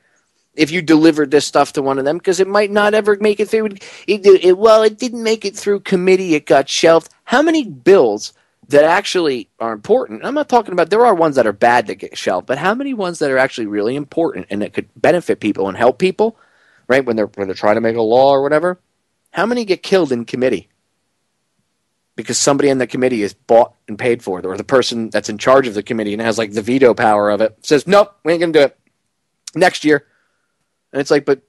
if you delivered this stuff to one of them, because it might not ever make it through. It didn't make it through committee. It got shelved. How many bills that actually are important? I'm not talking about, there are ones that are bad that get shelved, but how many ones that are actually really important and that could benefit people and help people, right, when they're trying to make a law or whatever? How many get killed in committee? Because somebody in the committee is bought and paid for, or the person that's in charge of the committee and has like the veto power of it says, nope, we ain't going to do it. Next year. And it's like, but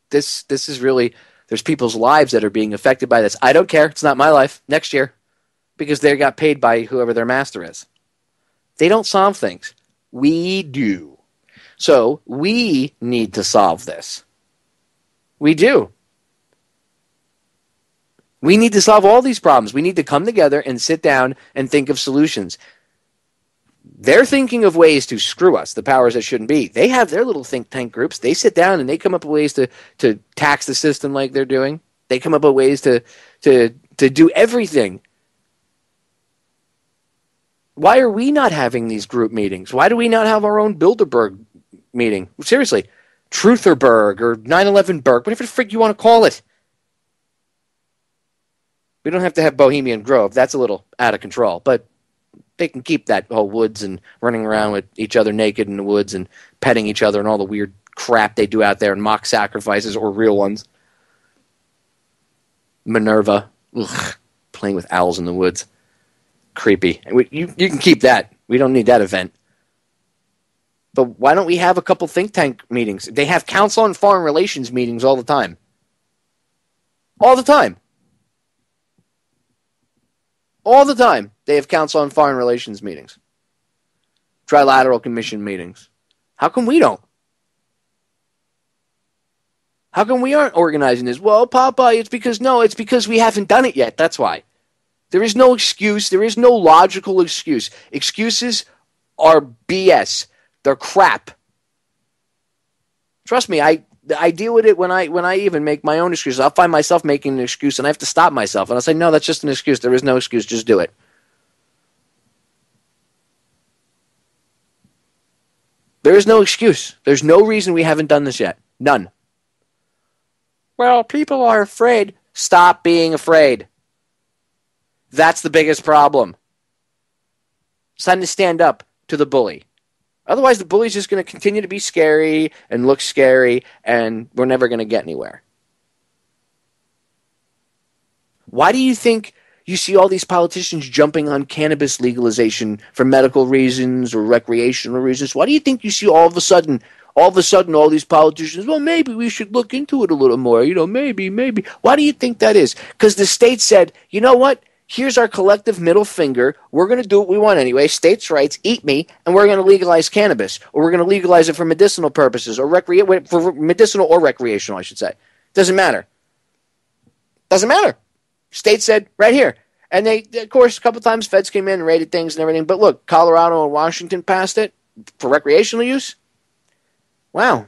this is really, there's people's lives that are being affected by this. I don't care. It's not my life. Next year. Because they got paid by whoever their master is. They don't solve things. We do. So we need to solve this. We do. We need to solve all these problems. We need to come together and sit down and think of solutions. They're thinking of ways to screw us, the powers that shouldn't be. They have their little think tank groups. They sit down and they come up with ways to tax the system like they're doing. They come up with ways to do everything. Why are we not having these group meetings? Why do we not have our own Bilderberg meeting? Seriously, Trutherberg or 9/11berg, whatever the frig you want to call it. We don't have to have Bohemian Grove. That's a little out of control. But They can keep that whole woods and running around with each other naked in the woods and petting each other and all the weird crap they do out there and mock sacrifices or real ones. Minerva. Ugh, playing with owls in the woods. Creepy. You can keep that. We don't need that event. But why don't we have a couple think tank meetings? They have Council on Foreign Relations meetings all the time. All the time. All the time. They have Council on Foreign Relations meetings. Trilateral Commission meetings. How come we don't? How come we aren't organizing this? Well, Popeye, it's because we haven't done it yet. That's why. There is no excuse. There is no logical excuse. Excuses are BS. They're crap. Trust me, I deal with it when I even make my own excuses. I'll find myself making an excuse, and I have to stop myself. And I'll say, no, that's just an excuse. There is no excuse. Just do it. There is no excuse. There's no reason we haven't done this yet. None. Well, people are afraid. Stop being afraid. That's the biggest problem. It's time to stand up to the bully. Otherwise, the bully's just going to continue to be scary and look scary, and we're never going to get anywhere. Why do you think you see all these politicians jumping on cannabis legalization for medical reasons or recreational reasons? Why do you think you see all of a sudden all these politicians, well, maybe we should look into it a little more, maybe. Why do you think that is? Because the state said, you know what? Here's our collective middle finger. We're going to do what we want anyway. States' rights, eat me, and we're going to legalize cannabis. Or we're going to legalize it for medicinal purposes, or for medicinal or recreational, I should say. Doesn't matter. Doesn't matter. State said, right here. And they, of course, a couple times feds came in and raided things and everything. But look, Colorado and Washington passed it for recreational use. Wow.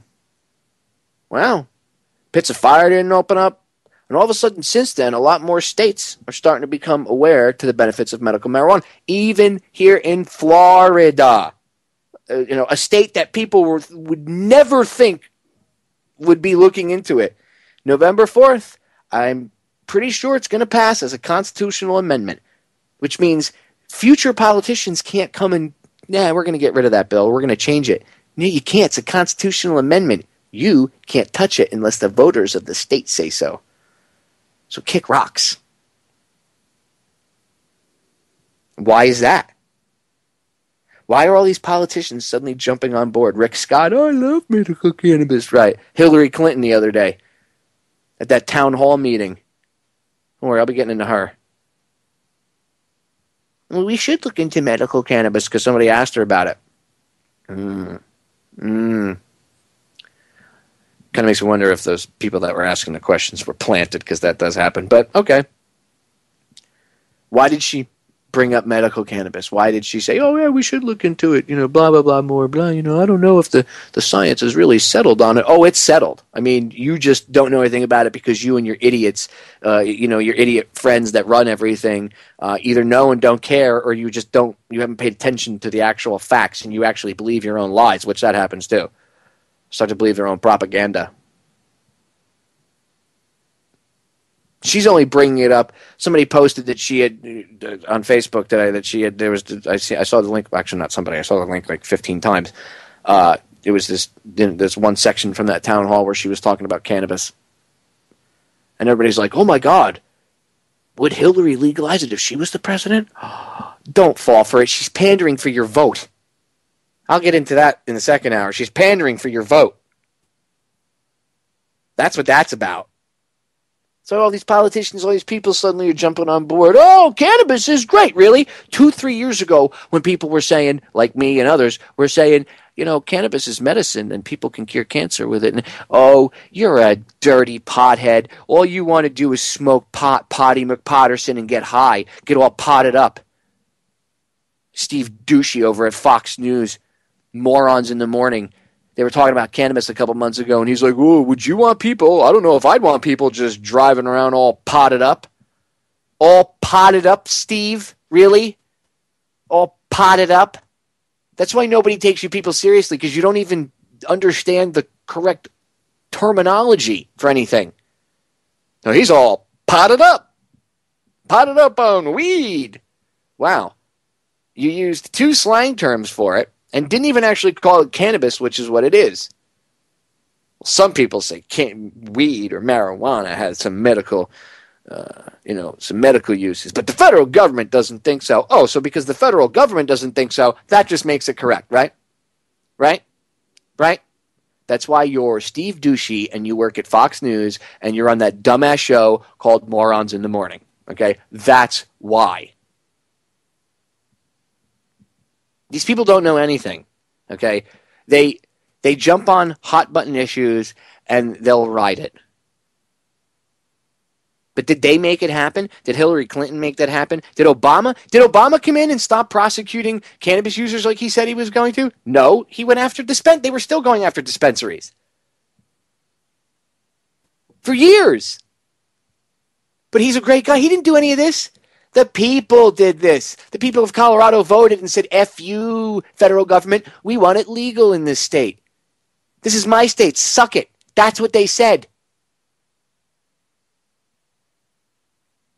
Pits of fire didn't open up. And all of a sudden, since then, a lot more states are starting to become aware to the benefits of medical marijuana. Even here in Florida, a state that people would never think would be looking into it. November 4th, I'm pretty sure it's going to pass as a constitutional amendment, which means future politicians can't come and, we're going to get rid of that bill. We're going to change it. No, you can't. It's a constitutional amendment. You can't touch it unless the voters of the state say so. So kick rocks. Why is that? Why are all these politicians suddenly jumping on board? Rick Scott, I love medical cannabis. Right. Hillary Clinton the other day at that town hall meeting. Don't worry, I'll be getting into her. Well, we should look into medical cannabis because somebody asked her about it. Kind of makes me wonder if those people that were asking the questions were planted, because that does happen. But, okay. Why did she bring up medical cannabis? Why did she say, oh, yeah, we should look into it, blah, blah, blah, more, blah, I don't know if the science is really settled on it. Oh, it's settled. I mean, you just don't know anything about it because you and your idiots, your idiot friends that run everything, either know and don't care, or you haven't paid attention to the actual facts and you actually believe your own lies, which that happens too. Start to believe their own propaganda. She's only bringing it up. Somebody posted that she had on Facebook today that she had. I saw the link. Actually, not somebody. I saw the link like 15 times. It was this one section from that town hall where she was talking about cannabis, and everybody's like, "Oh my God, would Hillary legalize it if she was the president?" Don't fall for it. She's pandering for your vote. I'll get into that in the second hour. She's pandering for your vote. That's what that's about. So all these politicians, all these people suddenly are jumping on board. Oh, cannabis is great, really? 2-3 years ago when people were saying, like me and others, were saying, cannabis is medicine and people can cure cancer with it. And, oh, you're a dirty pothead. All you want to do is smoke pot, Potty McPotterson, and get high, get all potted up. Steve Ducey over at Fox News. Morons in the morning. They were talking about cannabis a couple months ago, and he's like, "Oh, would you want people? I don't know if I'd want people just driving around all potted up." All potted up, Steve? Really? All potted up? That's why nobody takes you people seriously, because you don't even understand the correct terminology for anything. No, he's all potted up. Potted up on weed. Wow. You used two slang terms for it and didn't even actually call it cannabis, which is what it is. Some people say weed or marijuana has some medical, some medical uses, but the federal government doesn't think so. Oh, so because the federal government doesn't think so, that just makes it correct, right? Right? Right? That's why you're Steve Ducey and you work at Fox News and you're on that dumbass show called Morons in the Morning. Okay? That's why. These people don't know anything. Okay? They jump on hot button issues and they'll ride it. But did they make it happen? Did Hillary Clinton make that happen? Did Obama come in and stop prosecuting cannabis users like he said he was going to? No, he went after they were still going after dispensaries. For years. But he's a great guy. He didn't do any of this. The people did this. The people of Colorado voted and said, F you, federal government. We want it legal in this state. This is my state. Suck it. That's what they said.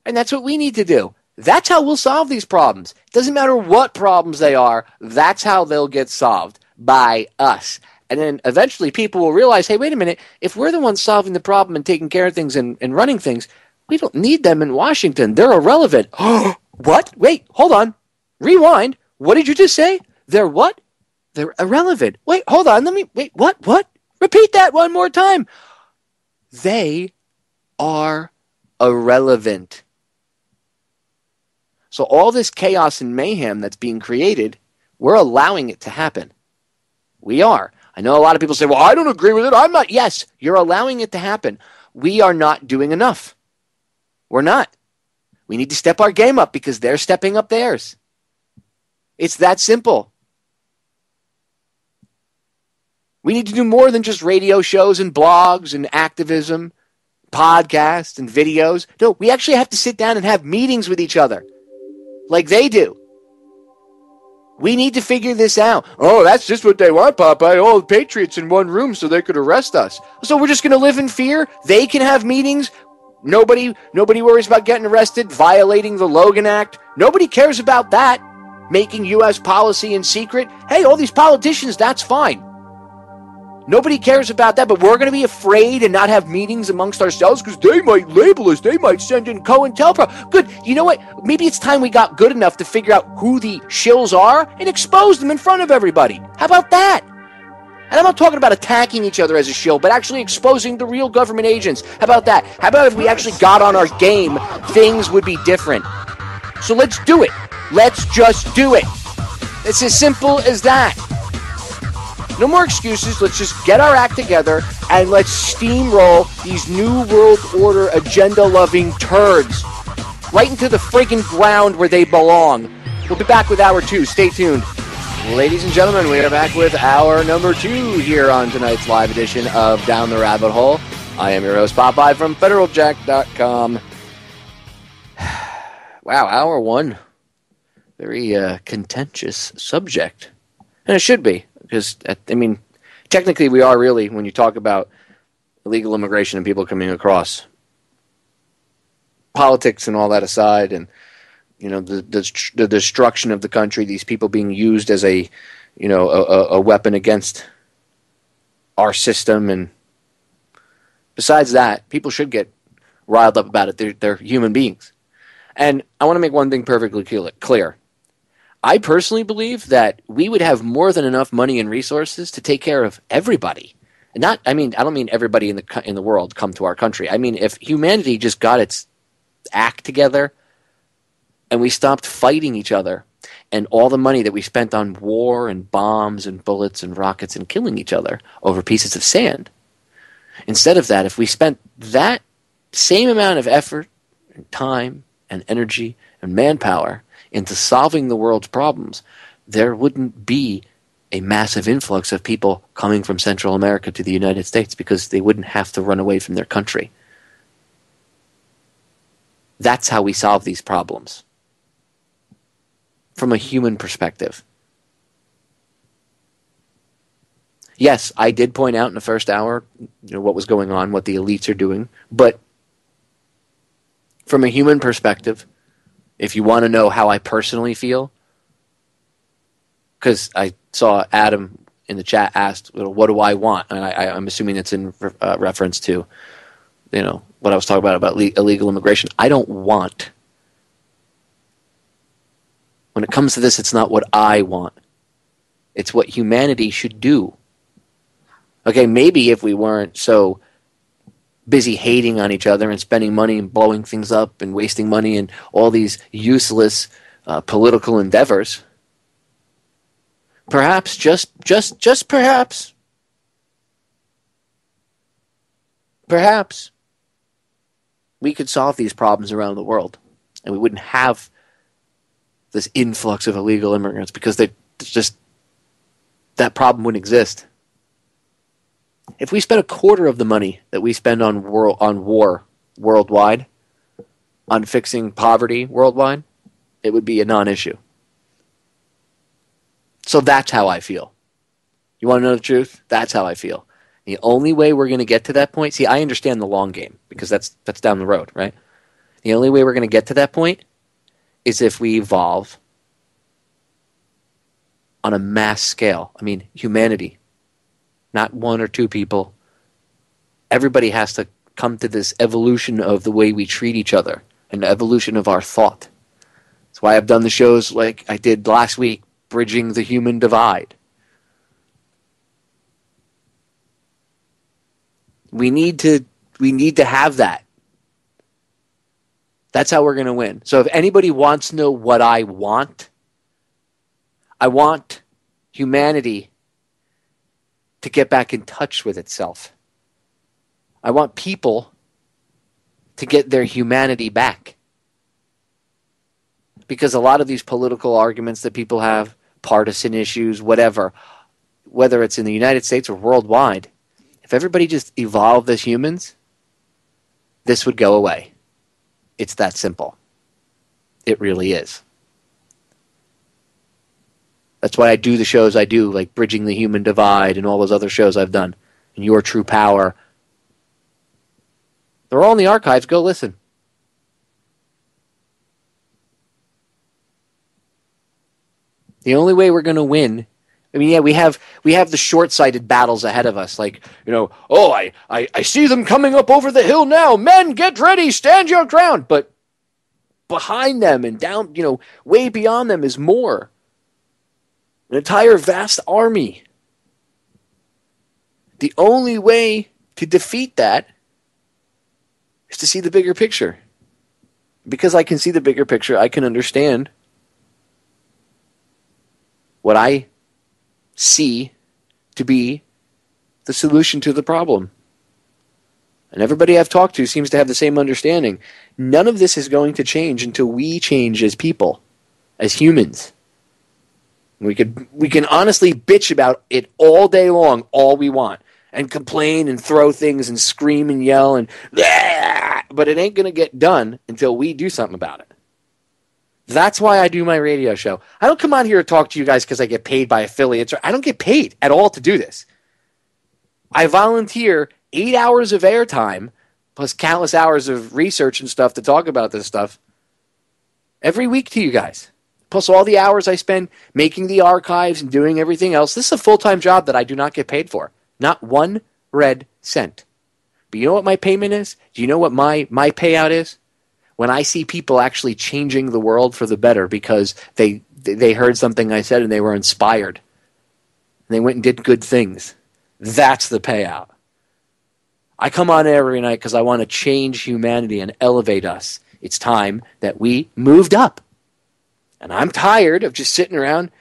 And that's what we need to do. That's how we'll solve these problems. It doesn't matter what problems they are. That's how they'll get solved, by us. And then eventually people will realize, hey, wait a minute. If we're the ones solving the problem and taking care of things and running things, we don't need them in Washington. They're irrelevant. What? Wait, hold on. Rewind. What did you just say? They're what? They're irrelevant. Wait, hold on. What? Repeat that one more time. They are irrelevant. So all this chaos and mayhem that's being created, we're allowing it to happen. We are. I know a lot of people say, well, I don't agree with it. I'm not. Yes, you're allowing it to happen. We are not doing enough. We're not. We need to step our game up because they're stepping up theirs. It's that simple. We need to do more than just radio shows and blogs and activism, podcasts and videos. No, we actually have to sit down and have meetings with each other. Like they do. We need to figure this out. Oh, that's just what they want, Popeye. All the patriots in one room so they could arrest us. So we're just going to live in fear? They can have meetings? Nobody worries about getting arrested, violating the Logan Act. Nobody cares about that. Making U.S. policy in secret. Hey, all these politicians, that's fine. Nobody cares about that, but we're going to be afraid and not have meetings amongst ourselves because they might label us. They might send in COINTELPRO. Good. You know what? Maybe it's time we got good enough to figure out who the shills are and expose them in front of everybody. How about that? And I'm not talking about attacking each other as a shill, but actually exposing the real government agents. How about that? How about if we actually got on our game, things would be different. So let's do it. Let's just do it. It's as simple as that. No more excuses. Let's just get our act together and let's steamroll these New World Order agenda-loving turds right into the friggin' ground where they belong. We'll be back with Hour 2. Stay tuned. Ladies and gentlemen, we are back with Hour number 2 here on tonight's live edition of Down the Rabbit Hole. I am your host, Popeye from FederalJack.com. Wow, Hour 1. Very contentious subject. And it should be. Because, I mean, technically we are really, when you talk about illegal immigration and people coming across, politics and all that aside, and, you know, the destruction of the country, these people being used as a weapon against our system, and besides that, people should get riled up about it. They're human beings. And I want to make one thing perfectly clear. I personally believe that we would have more than enough money and resources to take care of everybody. And I don't mean everybody in the world come to our country. I mean, if humanity just got its act together and we stopped fighting each other and all the money that we spent on war and bombs and bullets and rockets and killing each other over pieces of sand, instead of that, if we spent that same amount of effort and time and energy and manpower into solving the world's problems, there wouldn't be a massive influx of people coming from Central America to the United States because they wouldn't have to run away from their country. That's how we solve these problems. From a human perspective. Yes, I did point out in the first hour, what was going on, what the elites are doing, but from a human perspective, if you want to know how I personally feel, because I saw Adam in the chat asked, what do I want? And I'm assuming it's in reference to, what I was talking about illegal immigration. I don't want. When it comes to this, it's not what I want. It's what humanity should do. Okay, maybe if we weren't so busy hating on each other and spending money and blowing things up and wasting money and all these useless political endeavors, perhaps, just perhaps, we could solve these problems around the world, and we wouldn't have this influx of illegal immigrants because that problem wouldn't exist. If we spent a quarter of the money that we spend on war worldwide, on fixing poverty worldwide, it would be a non-issue. So that's how I feel. You want to know the truth? That's how I feel. The only way we're going to get to that point, see, I understand the long game because that's down the road, right? The only way we're going to get to that point is if we evolve on a mass scale. I mean, humanity, not one or two people. Everybody has to come to this evolution of the way we treat each other and the evolution of our thought. That's why I've done the shows like I did last week, Bridging the Human Divide. We need to have that. That's how we're going to win. So if anybody wants to know what I want humanity to get back in touch with itself. I want people to get their humanity back. Because a lot of these political arguments that people have, partisan issues, whatever, whether it's in the United States or worldwide, if everybody just evolved as humans, this would go away. It's that simple. It really is. That's why I do the shows I do, like Bridging the Human Divide and all those other shows I've done, and Your True Power. They're all in the archives. Go listen. The only way we're going to win, I mean, yeah, we have the short-sighted battles ahead of us. Like, I see them coming up over the hill now. Men, get ready, stand your ground. But behind them and down, way beyond them is more. An entire vast army. The only way to defeat that is to see the bigger picture. Because I can see the bigger picture, I can understand what I see to be the solution to the problem. And everybody I've talked to seems to have the same understanding. None of this is going to change until we change as people, as humans. We can honestly bitch about it all day long, all we want, and complain and throw things and scream and yell and but it ain't going to get done until we do something about it. That's why I do my radio show. I don't come on here to talk to you guys because I get paid by affiliates. I don't get paid at all to do this. I volunteer 8 hours of airtime plus countless hours of research and stuff to talk about this stuff every week to you guys. Plus all the hours I spend making the archives and doing everything else. This is a full-time job that I do not get paid for. Not one red cent. But you know what my payment is? Do you know what my payout is? When I see people actually changing the world for the better because they heard something I said and they were inspired. And they went and did good things. That's the payout. I come on every night because I want to change humanity and elevate us. It's time that we moved up. And I'm tired of just sitting around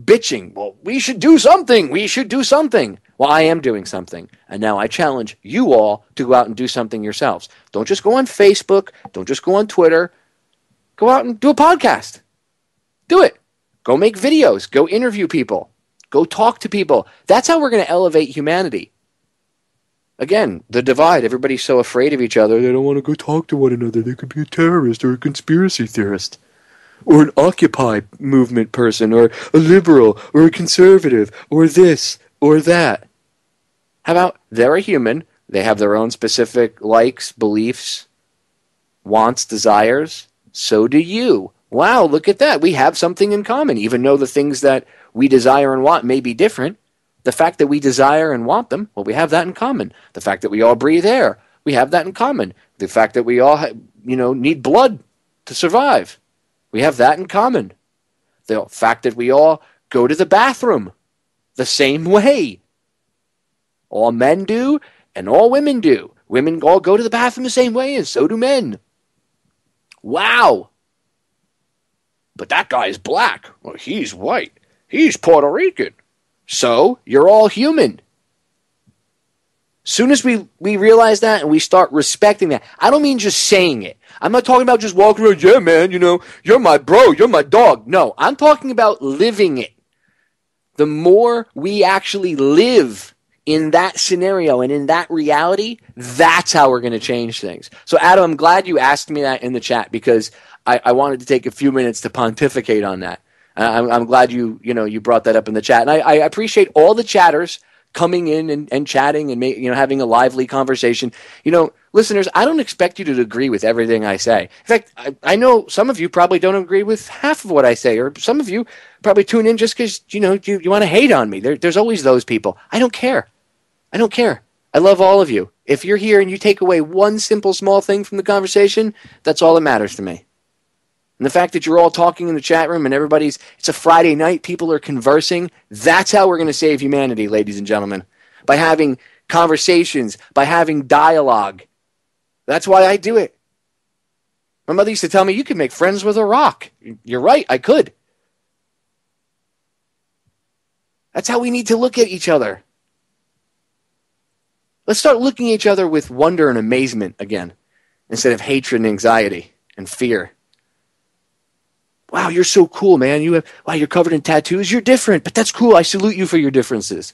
bitching. Well, we should do something. We should do something. Well, I am doing something. And now I challenge you all to go out and do something yourselves. Don't just go on Facebook. Don't just go on Twitter. Go out and do a podcast. Do it. Go make videos. Go interview people. Go talk to people. That's how we're going to elevate humanity. Again, the divide. Everybody's so afraid of each other. They don't want to go talk to one another. They could be a terrorist or a conspiracy theorist. Or an Occupy movement person, or a liberal, or a conservative, or this, or that. How about they're a human, they have their own specific likes, beliefs, wants, desires. So do you. Wow, look at that. We have something in common, even though the things that we desire and want may be different, the fact that we desire and want them, well, we have that in common. The fact that we all breathe air, we have that in common. The fact that we all, need blood to survive, we have that in common. The fact that we all go to the bathroom the same way. All men do, and all women do. Women all go to the bathroom the same way, and so do men. Wow. But that guy's black. Well, he's white. He's Puerto Rican. So, you're all human. Soon as we realize that and we start respecting that, I don't mean just saying it. I'm not talking about just walking around, yeah, man, you're my bro, you're my dog. No, I'm talking about living it. The more we actually live in that scenario and in that reality, that's how we're going to change things. So, Adam, I'm glad you asked me that in the chat because I wanted to take a few minutes to pontificate on that. I'm glad you brought that up in the chat. And I appreciate all the chatters coming in and chatting and having a lively conversation. Listeners, I don't expect you to agree with everything I say. In fact, I know some of you probably don't agree with half of what I say, or some of you probably tune in just because you want to hate on me. There's always those people. I don't care. I love all of you. If you're here and you take away one simple small thing from the conversation, that's all that matters to me. And the fact that you're all talking in the chat room and it's a Friday night, people are conversing, that's how we're going to save humanity, ladies and gentlemen. By having conversations, by having dialogue. That's why I do it. My mother used to tell me, you can make friends with a rock. You're right, I could. That's how we need to look at each other. Let's start looking at each other with wonder and amazement again, instead of hatred and anxiety and fear. Wow, you're so cool, man. You're covered in tattoos. You're different, but that's cool. I salute you for your differences.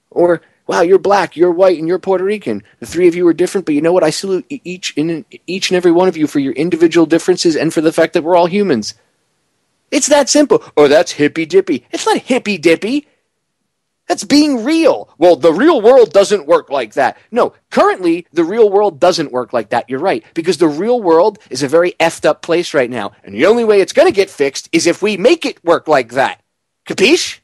Or, wow, you're black, you're white, and you're Puerto Rican. The three of you are different, but you know what? I salute each and every one of you for your individual differences and for the fact that we're all humans. It's that simple. Oh, that's hippy-dippy. It's not hippy-dippy. That's being real. Well, the real world doesn't work like that. No, currently, the real world doesn't work like that. You're right. Because the real world is a very effed up place right now. And the only way it's going to get fixed is if we make it work like that. Capiche?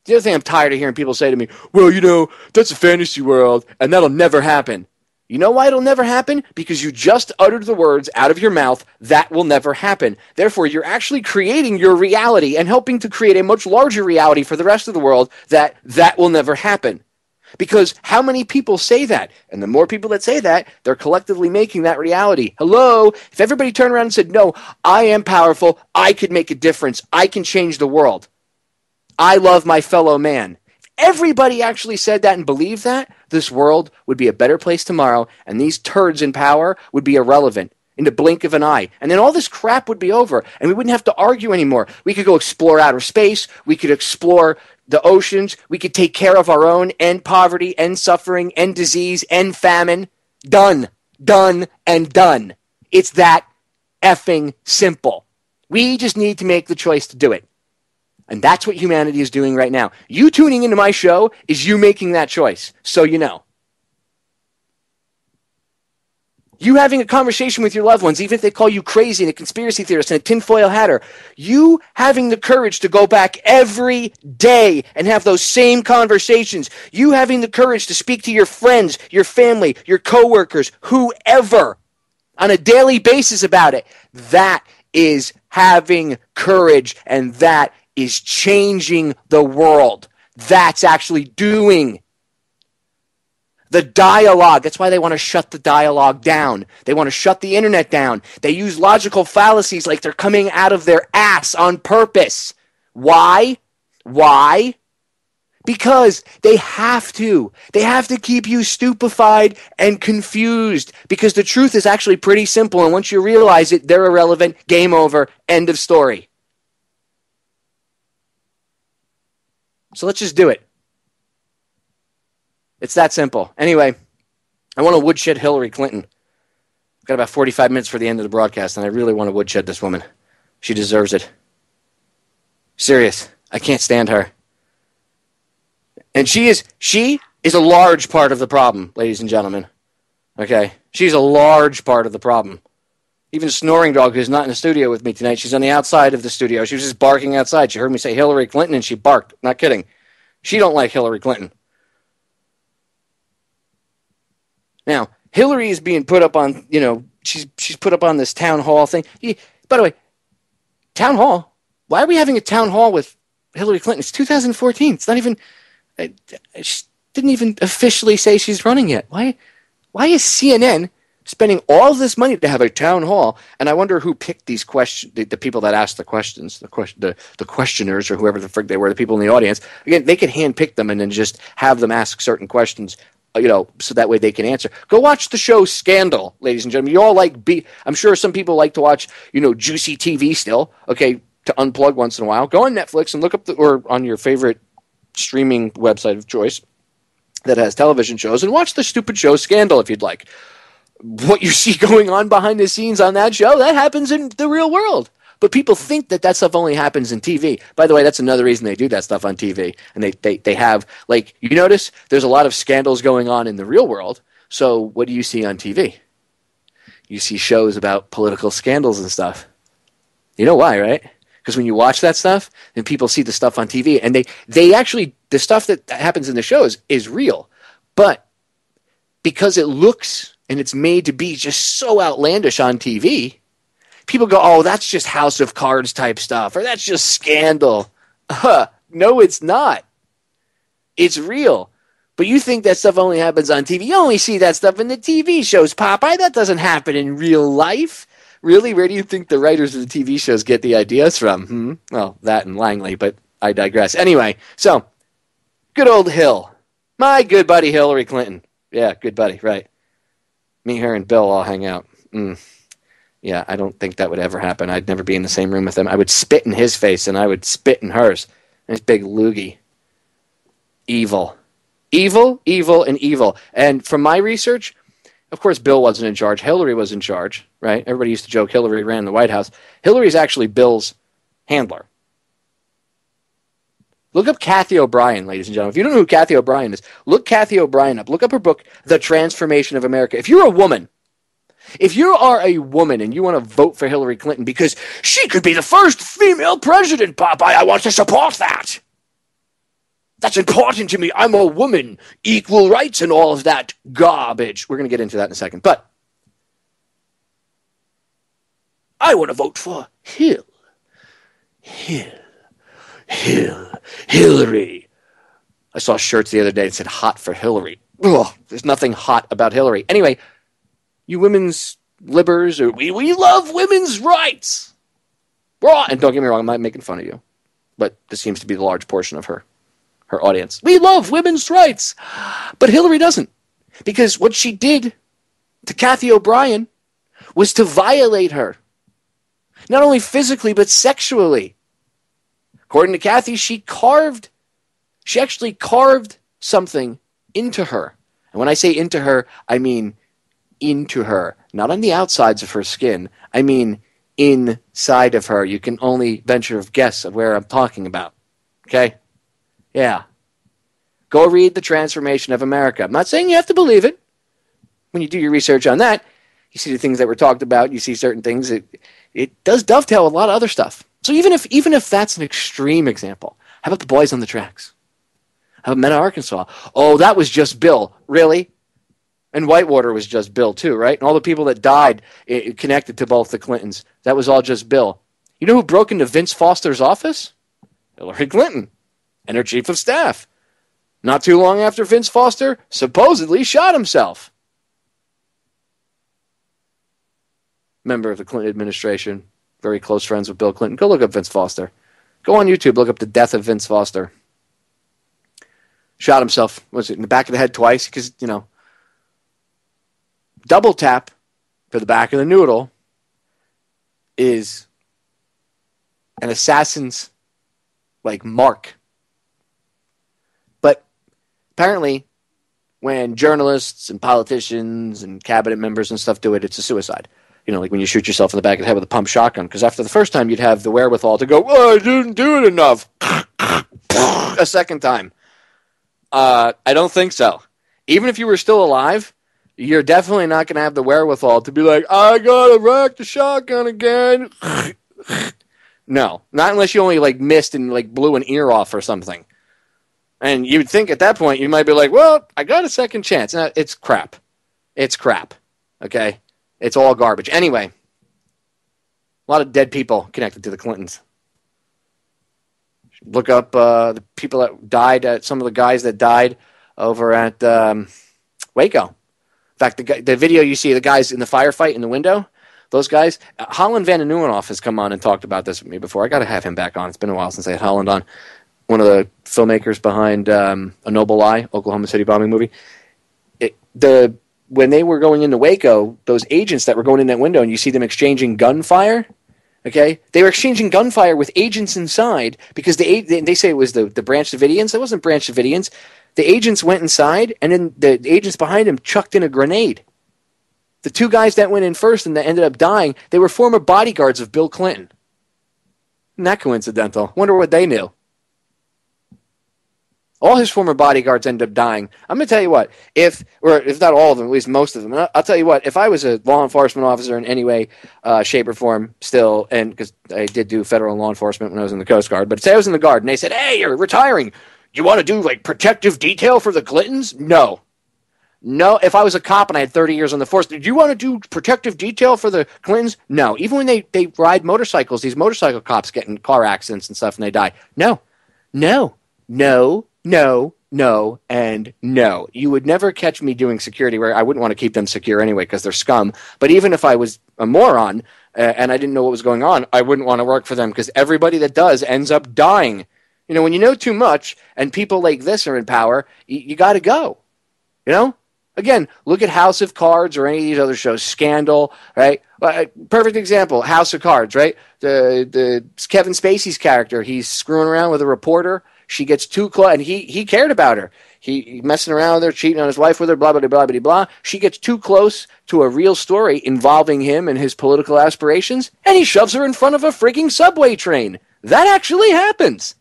The other thing I'm tired of hearing people say to me, well, that's a fantasy world, and that'll never happen. You know why it'll never happen? Because you just uttered the words out of your mouth, that will never happen. Therefore, you're actually creating your reality and helping to create a much larger reality for the rest of the world that will never happen. Because how many people say that? And the more people that say that, they're collectively making that reality. Hello? If everybody turned around and said, no, I am powerful, I could make a difference, I can change the world. I love my fellow man. Everybody actually said that and believed that, this world would be a better place tomorrow, and these turds in power would be irrelevant in the blink of an eye. And then all this crap would be over, and we wouldn't have to argue anymore. We could go explore outer space. We could explore the oceans. We could take care of our own, end poverty, end suffering, end disease, end famine. Done, and done. It's that effing simple. We just need to make the choice to do it. And that's what humanity is doing right now. You tuning into my show is you making that choice, so you know. You having a conversation with your loved ones, even if they call you crazy and a conspiracy theorist and a tinfoil hatter, you having the courage to go back every day and have those same conversations, you having the courage to speak to your friends, your family, your coworkers, whoever, on a daily basis about it, that is having courage, and that is changing the world. That's actually doing the dialogue. That's why they want to shut the dialogue down. They want to shut the internet down. They use logical fallacies like they're coming out of their ass on purpose. Why? Because they have to. They have to keep you stupefied and confused, because the truth is actually pretty simple, and once you realize it, they're irrelevant. Game over. End of story. So let's just do it. It's that simple. Anyway, I want to woodshed Hillary Clinton. I've got about 45 minutes for the end of the broadcast, and I really want to woodshed this woman. She deserves it. Serious. I can't stand her. And she is a large part of the problem, ladies and gentlemen. Okay? She's a large part of the problem. Even Snoring Dog, who's not in the studio with me tonight, she's on the outside of the studio. She was just barking outside. She heard me say Hillary Clinton, and she barked. Not kidding. She don't like Hillary Clinton. Now, Hillary is being put up on, she's put up on this town hall thing. By the way, town hall? Why are we having a town hall with Hillary Clinton? It's 2014. It's not even, she didn't even officially say she's running yet. Why is CNN spending all this money to have a town hall? And I wonder who picked these questions, the people that asked the questions, the questioners or whoever the frick they were, the people in the audience. Again, they could handpick them and then just have them ask certain questions, so that way they can answer. Go watch the show Scandal, ladies and gentlemen. You all I'm sure some people like to watch, juicy TV still, okay, to unplug once in a while. Go on Netflix and look up or on your favorite streaming website of choice that has television shows and watch the stupid show Scandal if you'd like. What you see going on behind the scenes on that show, that happens in the real world. But people think that stuff only happens in TV. By the way, that's another reason they do that stuff on TV. And they have, you notice there's a lot of scandals going on in the real world. So what do you see on TV? You see shows about political scandals and stuff. You know why, right? Because when you watch that stuff, then people see the stuff on TV. And they actually, the stuff that happens in the shows is real. But because it looks and it's made to be just so outlandish on TV, people go, oh, that's just House of Cards type stuff, or that's just Scandal. No, it's not. It's real. But you think that stuff only happens on TV. You only see that stuff in the TV shows, Popeye. That doesn't happen in real life. Really? Where do you think the writers of the TV shows get the ideas from? Well, that and Langley, but I digress. Anyway, so, good old Hill. My good buddy Hillary Clinton. Yeah, good buddy, right. Me, her, and Bill all hang out. Yeah, I don't think that would ever happen. I'd never be in the same room with him. I would spit in his face, and I would spit in hers. Nice big loogie. Evil. Evil, evil, and evil. And from my research, of course, Bill wasn't in charge. Hillary was in charge, right? Everybody used to joke Hillary ran the White House. Hillary's actually Bill's handler. Look up Kathy O'Brien, ladies and gentlemen. If you don't know who Kathy O'Brien is, look Kathy O'Brien up. Look up her book, The Transformation of America. If you're a woman, if you are a woman and you want to vote for Hillary Clinton because she could be the first female president, Popeye, I want to support that. That's important to me. I'm a woman, equal rights and all of that garbage. We're going to get into that in a second. But I want to vote for Hillary. I saw shirts the other day that said hot for Hillary. Ugh, there's nothing hot about Hillary. Anyway, you women's libbers, or we love women's rights. And don't get me wrong, I'm not making fun of you. But this seems to be the large portion of her audience. We love women's rights. But Hillary doesn't. Because what she did to Kathy O'Brien was to violate her. Not only physically, but sexually. According to Kathy, she actually carved something into her. And when I say into her, I mean into her. Not on the outsides of her skin. I mean inside of her. You can only venture a guess of where I'm talking about. Okay? Yeah. Go read The Transformation of America. I'm not saying you have to believe it. When you do your research on that, you see the things that were talked about, you see certain things. It does dovetail with a lot of other stuff. So even if that's an extreme example, how about the Boys on the Tracks? How about Men of Arkansas? Oh, that was just Bill. Really? And Whitewater was just Bill too, right? And all the people that died connected to both the Clintons, that was all just Bill. You know who broke into Vince Foster's office? Hillary Clinton and her chief of staff. Not too long after Vince Foster supposedly shot himself. Member of the Clinton administration, very close friends with Bill Clinton. Go look up Vince Foster. Go on YouTube, look up the death of Vince Foster. Shot himself, was it in the back of the head twice? Because, double tap for the back of the noodle is an assassin's, mark. But apparently, when journalists and politicians and cabinet members and stuff do it, it's a suicide. Like when you shoot yourself in the back of the head with a pump shotgun. Because after the first time, you'd have the wherewithal to go, I didn't do it enough. A second time. I don't think so. Even if you were still alive, you're definitely not going to have the wherewithal to be like, I got to rack the shotgun again. No, not unless you only like missed and like blew an ear off or something. And you'd think at that point you might be like, well, I got a second chance. No, it's crap. It's crap. Okay? It's all garbage. Anyway, a lot of dead people connected to the Clintons. Look up the people that died, some of the guys that died over at Waco. In fact, the video you see, the guys in the firefight in the window, those guys, Holland Van den Nieuwenhof has come on and talked about this with me before. I got to have him back on. It's been a while since I had Holland on. One of the filmmakers behind A Noble Lie, Oklahoma City bombing movie. When they were going into Waco, those agents that were going in that window, and you see them exchanging gunfire, okay? They were exchanging gunfire with agents inside because they say it was the Branch Davidians. It wasn't Branch Davidians. The agents went inside, and then the agents behind him chucked in a grenade. The two guys that went in first and that ended up dying, they were former bodyguards of Bill Clinton. Isn't that coincidental? Wonder what they knew. All his former bodyguards ended up dying. I'm going to tell you what, if not all of them, at least most of them, I'll tell you what, if I was a law enforcement officer in any way, shape, or form still, and because I did do federal law enforcement when I was in the Coast Guard, but say I was in the Guard and they said, hey, you're retiring. You want to do like protective detail for the Clintons? No. No, if I was a cop and I had 30 years on the force, did you want to do protective detail for the Clintons? No. Even when they ride motorcycles, these motorcycle cops get in car accidents and stuff and they die. No. No. No. No, no, and no. You would never catch me doing security where I wouldn't want to keep them secure anyway because they're scum. But even if I was a moron and I didn't know what was going on, I wouldn't want to work for them because everybody that does ends up dying. You know, when you know too much and people like this are in power, you got to go. You know? Again, look at House of Cards or any of these other shows. Scandal, right? Perfect example, House of Cards, right? The Kevin Spacey's character, he's screwing around with a reporter. She gets too close, and he cared about her. He messing around with her, cheating on his wife with her, blah, blah, blah, blah, blah. She gets too close to a real story involving him and his political aspirations, and he shoves her in front of a freaking subway train. That actually happens.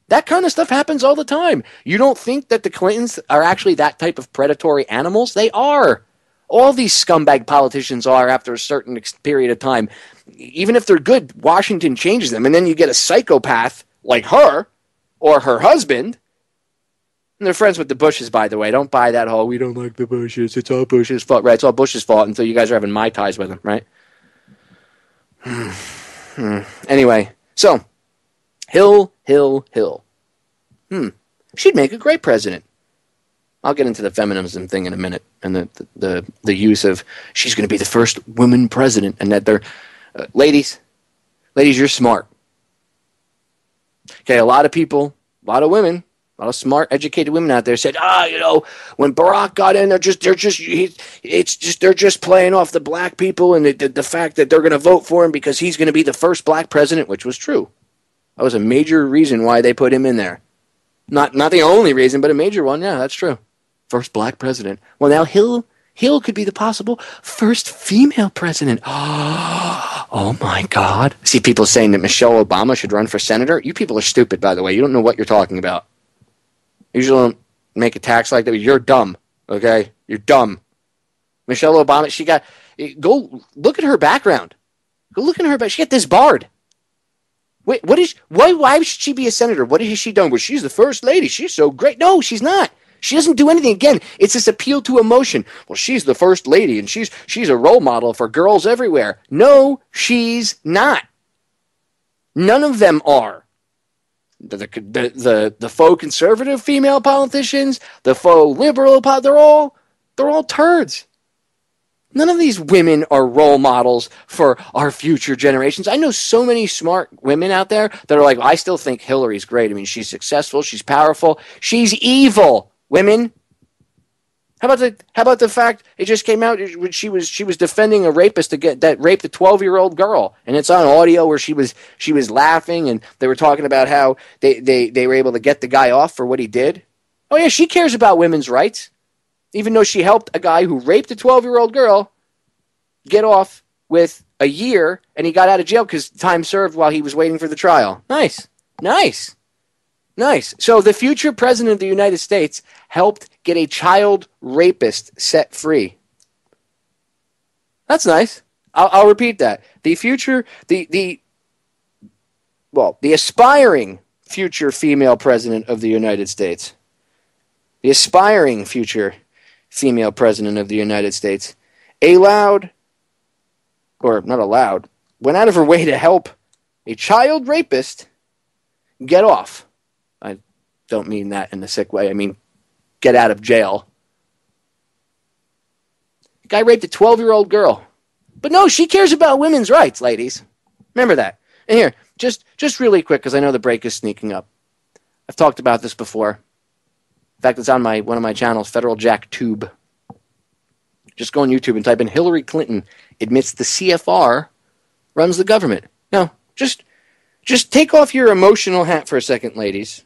That kind of stuff happens all the time. You don't think that the Clintons are actually that type of predatory animals? They are. All these scumbag politicians are after a certain period of time. Even if they're good, Washington changes them, and then you get a psychopath like her, or her husband, and they're friends with the Bushes, by the way. Don't buy that whole, we don't like the Bushes, it's all Bush's fault. Right, it's all Bush's fault until you guys are having Mai Tais with him, right? Anyway, so, Hill. She'd make a great president. I'll get into the feminism thing in a minute, and the use of, she's going to be the first woman president, and that they're, ladies, you're smart. Okay, a lot of people, a lot of women, a lot of smart, educated women out there said, when Barack got in, they're just playing off the black people and the fact that they're going to vote for him because he's going to be the first black president, which was true. That was a major reason why they put him in there. Not the only reason, but a major one. Yeah, that's true. First black president. Well, now Hill could be the possible first female president. Oh my God. See people saying that Michelle Obama should run for senator. You people are stupid, by the way. You don't know what you're talking about. You usually don't make attacks like that. You're dumb, okay? You're dumb. Michelle Obama, go look at her background. Go look at her background. She got disbarred. Wait, why should she be a senator? What has she done? Well, she's the first lady. She's so great. No, she's not. She doesn't do anything. Again, it's this appeal to emotion. Well, she's the first lady, and she's a role model for girls everywhere. No, she's not. None of them are. The faux conservative female politicians, the faux liberal, they're all turds. None of these women are role models for our future generations. I know so many smart women out there that are like, I still think Hillary's great. I mean, she's successful, she's powerful, she's evil. Women. How about the fact it just came out she was defending a rapist that raped a 12-year-old girl, and it's on audio where she was laughing, and they were talking about how they were able to get the guy off for what he did. Oh yeah, she cares about women's rights, even though she helped a guy who raped a 12-year-old girl get off with a year, and he got out of jail because time served while he was waiting for the trial. Nice. So the future president of the United States helped get a child rapist set free. That's nice. I'll repeat that. The future, the aspiring future female president of the United States. The aspiring future female president of the United States went out of her way to help a child rapist get off. I don't mean that in a sick way. I mean, get out of jail. The guy raped a 12-year-old girl. But no, she cares about women's rights, ladies. Remember that. And here, just really quick, because I know the break is sneaking up. I've talked about this before. In fact, it's on one of my channels, Federal Jack Tube. Just go on YouTube and type in Hillary Clinton admits the CFR runs the government. No, just take off your emotional hat for a second, ladies.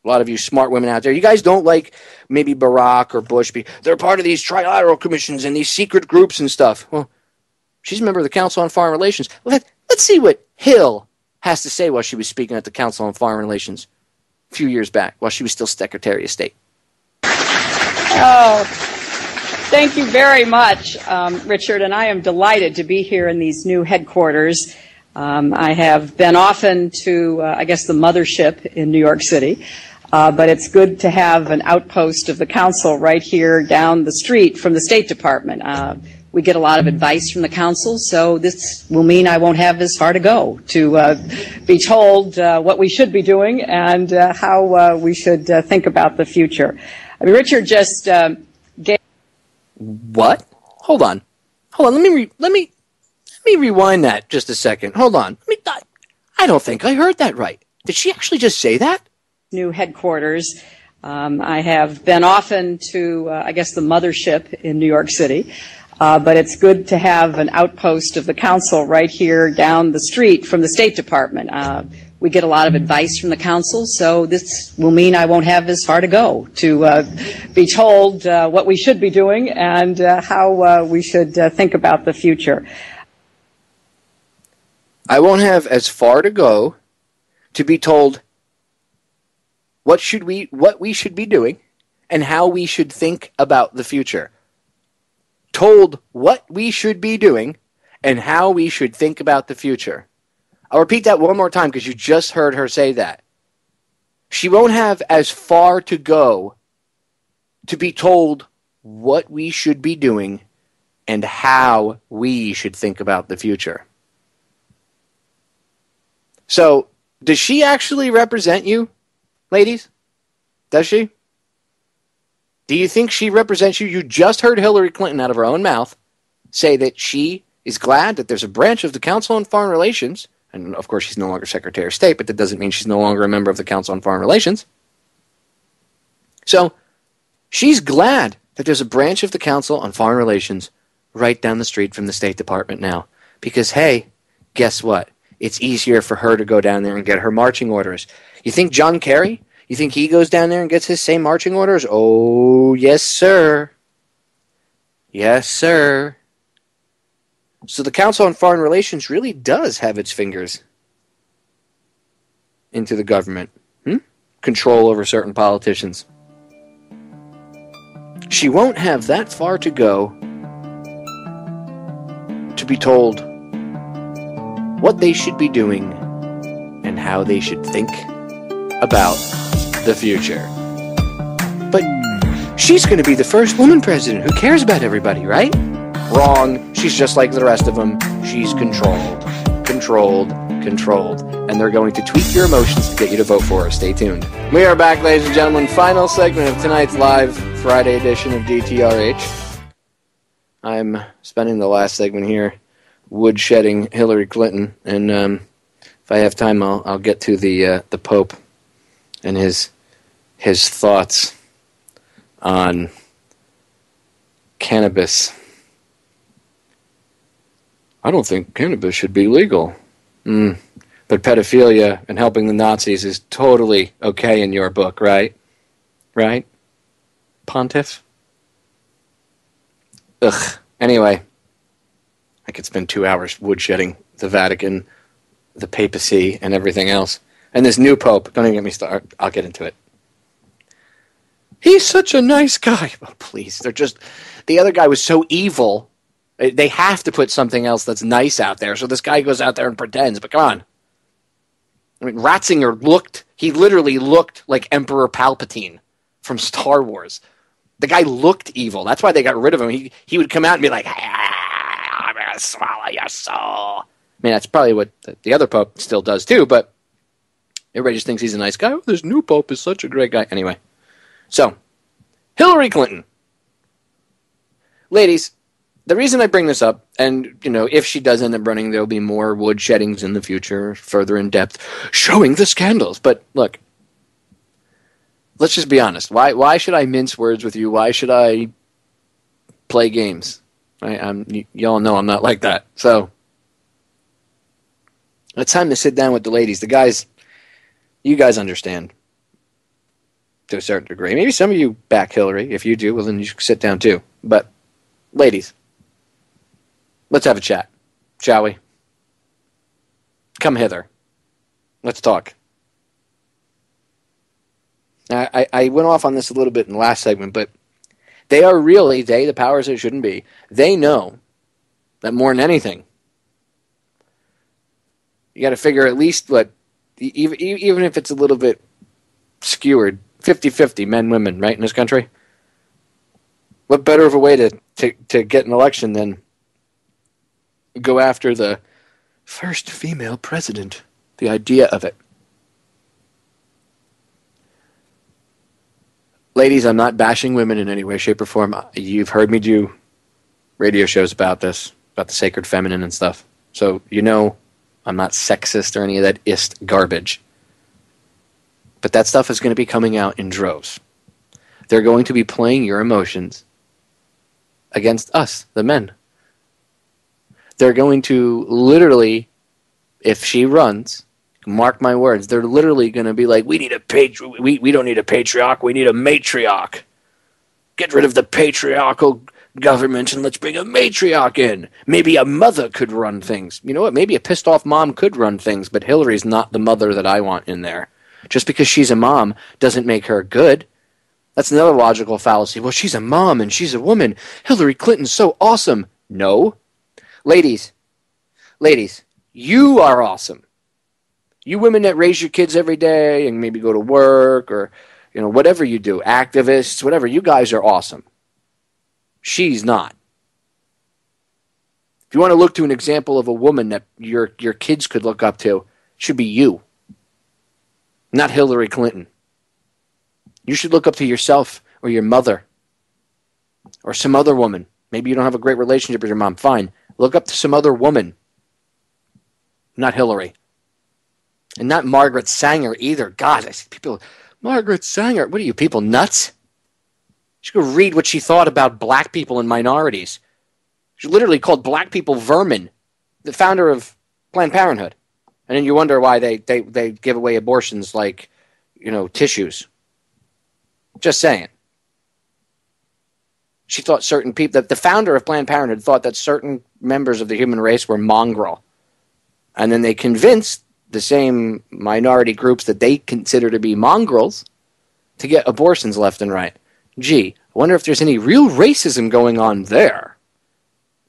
A lot of you smart women out there, you guys don't like maybe Barack or Bush. They're part of these trilateral commissions and these secret groups and stuff. Well, she's a member of the Council on Foreign Relations. Let's see what Hill has to say while she was speaking at the Council on Foreign Relations a few years back, while she was still Secretary of State. Oh, thank you very much, Richard, and I am delighted to be here in these new headquarters. I have been often to, the mothership in New York City, but it's good to have an outpost of the Council right here down the street from the State Department. We get a lot of advice from the Council, so this will mean I won't have as far to go to be told what we should be doing and how we should think about the future. I mean, Richard just gave... What? Hold on. Let me rewind that just a second. Hold on. I don't think I heard that right. Did she actually just say that? New headquarters. I have been often to, the mothership in New York City. But it's good to have an outpost of the Council right here down the street from the State Department. We get a lot of advice from the Council, so this will mean I won't have as far to go to be told what we should be doing and how we should think about the future. I won't have as far to go to be told what we should be doing and how we should think about the future. Told what we should be doing and how we should think about the future. I'll repeat that one more time because you just heard her say that. She won't have as far to go to be told what we should be doing and how we should think about the future. So, does she actually represent you, ladies? Does she? Do you think she represents you? You just heard Hillary Clinton out of her own mouth say that she is glad that there's a branch of the Council on Foreign Relations, and of course she's no longer Secretary of State, but that doesn't mean she's no longer a member of the Council on Foreign Relations. So, she's glad that there's a branch of the Council on Foreign Relations right down the street from the State Department now. Because, hey, guess what? It's easier for her to go down there and get her marching orders. You think John Kerry? You think he goes down there and gets his same marching orders? Oh, yes, sir. Yes, sir. So the Council on Foreign Relations really does have its fingers into the government. Control over certain politicians. She won't have that far to go to be told what they should be doing and how they should think about the future. But she's going to be the first woman president who cares about everybody, right? Wrong. She's just like the rest of them. She's controlled. And they're going to tweak your emotions to get you to vote for her. Stay tuned. We are back, ladies and gentlemen. Final segment of tonight's live Friday edition of DTRH. I'm spending the last segment here woodshedding Hillary Clinton, and if I have time, I'll get to the Pope and his thoughts on cannabis. I don't think cannabis should be legal. But pedophilia and helping the Nazis is totally okay in your book, right? Right? Pontiff? Ugh. Anyway, I could spend 2 hours woodshedding the Vatican, the papacy, and everything else. And this new pope, don't even get me started. I'll get into it. He's such a nice guy. Oh, please. The other guy was so evil. They have to put something else that's nice out there. So this guy goes out there and pretends. But come on. I mean, Ratzinger he literally looked like Emperor Palpatine from Star Wars. The guy looked evil. That's why they got rid of him. He would come out and be like, I'm going to swallow your soul. I mean, that's probably what the other Pope still does too, but everybody just thinks he's a nice guy. Oh, this new Pope is such a great guy. Anyway, so Hillary Clinton. Ladies, the reason I bring this up, and, if she does end up running, there'll be more wood sheddings in the future, further in depth, showing the scandals. But look, let's just be honest. Why should I mince words with you? Why should I play games? Y'all know I'm not like that. So it's time to sit down with the ladies. The guys, you guys understand to a certain degree. Maybe some of you back Hillary. If you do, well, then you should sit down too. But ladies, let's have a chat, shall we? Come hither. Let's talk. Now, I went off on this a little bit in the last segment, but the powers that shouldn't be, they know that more than anything, you got to figure at least even if it's a little bit skewered, 50-50 men, women, right, in this country? What better of a way to get an election than go after the first female president? The idea of it. Ladies, I'm not bashing women in any way, shape, or form. You've heard me do radio shows about this, about the sacred feminine and stuff. So I'm not sexist or any of that ist garbage. But that stuff is going to be coming out in droves. They're going to be playing your emotions against us, the men. They're going to literally, if she runs, mark my words, they're literally going to be like, we don't need a patriarch, we need a matriarch. Get rid of the patriarchal government and let's bring a matriarch in. Maybe a mother could run things. You know what? Maybe a pissed off mom could run things, but Hillary's not the mother that I want in there. Just because she's a mom doesn't make her good. That's another logical fallacy. Well, she's a mom and she's a woman. Hillary Clinton's so awesome. No. Ladies, you are awesome. You women that raise your kids every day and maybe go to work or, whatever you do, activists, whatever, you guys are awesome. She's not. If you want to look to an example of a woman that your kids could look up to, it should be you, not Hillary Clinton. You should look up to yourself or your mother or some other woman. Maybe you don't have a great relationship with your mom. Fine. Look up to some other woman, not Hillary. And not Margaret Sanger either. God, I see people, Margaret Sanger. What are you people, nuts? You should go read what she thought about black people and minorities. She literally called black people vermin, the founder of Planned Parenthood. And then you wonder why they give away abortions like, tissues. Just saying. She thought certain people, that the founder of Planned Parenthood thought that certain members of the human race were mongrel. And then they convinced the same minority groups that they consider to be mongrels to get abortions left and right. Gee, I wonder if there's any real racism going on there.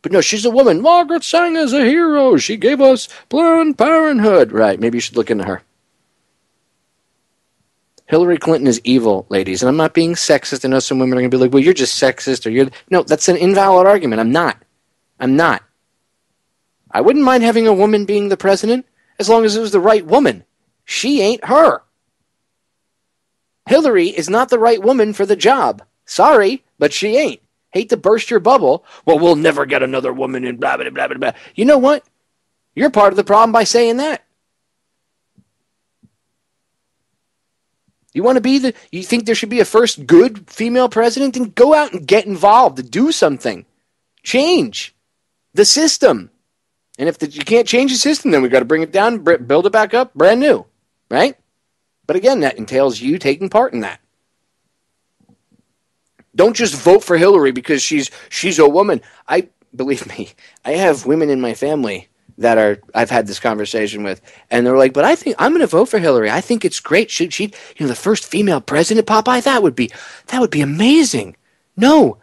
But no, she's a woman. Margaret Sanger's a hero. She gave us Planned Parenthood. Right, maybe you should look into her. Hillary Clinton is evil, ladies. And I'm not being sexist. I know some women are going to be like, well, you're just sexist. No, that's an invalid argument. I'm not. I wouldn't mind having a woman being the president as long as it was the right woman. She ain't her. Hillary is not the right woman for the job. Sorry, but she ain't. Hate to burst your bubble. Well, we'll never get another woman in blah, blah, blah, blah, blah. You know what? You're part of the problem by saying that. You think there should be a first good female president? Then go out and get involved. Do something. Change the system. And if you can't change the system, then we've got to bring it down, build it back up, brand new. Right? But again, that entails you taking part in that. Don't just vote for Hillary because she's a woman. Believe me, I have women in my family that I've had this conversation with, and they're like, but I think I'm going to vote for Hillary. I think it's great. Should she, the first female president, Popeye? That would be amazing. No,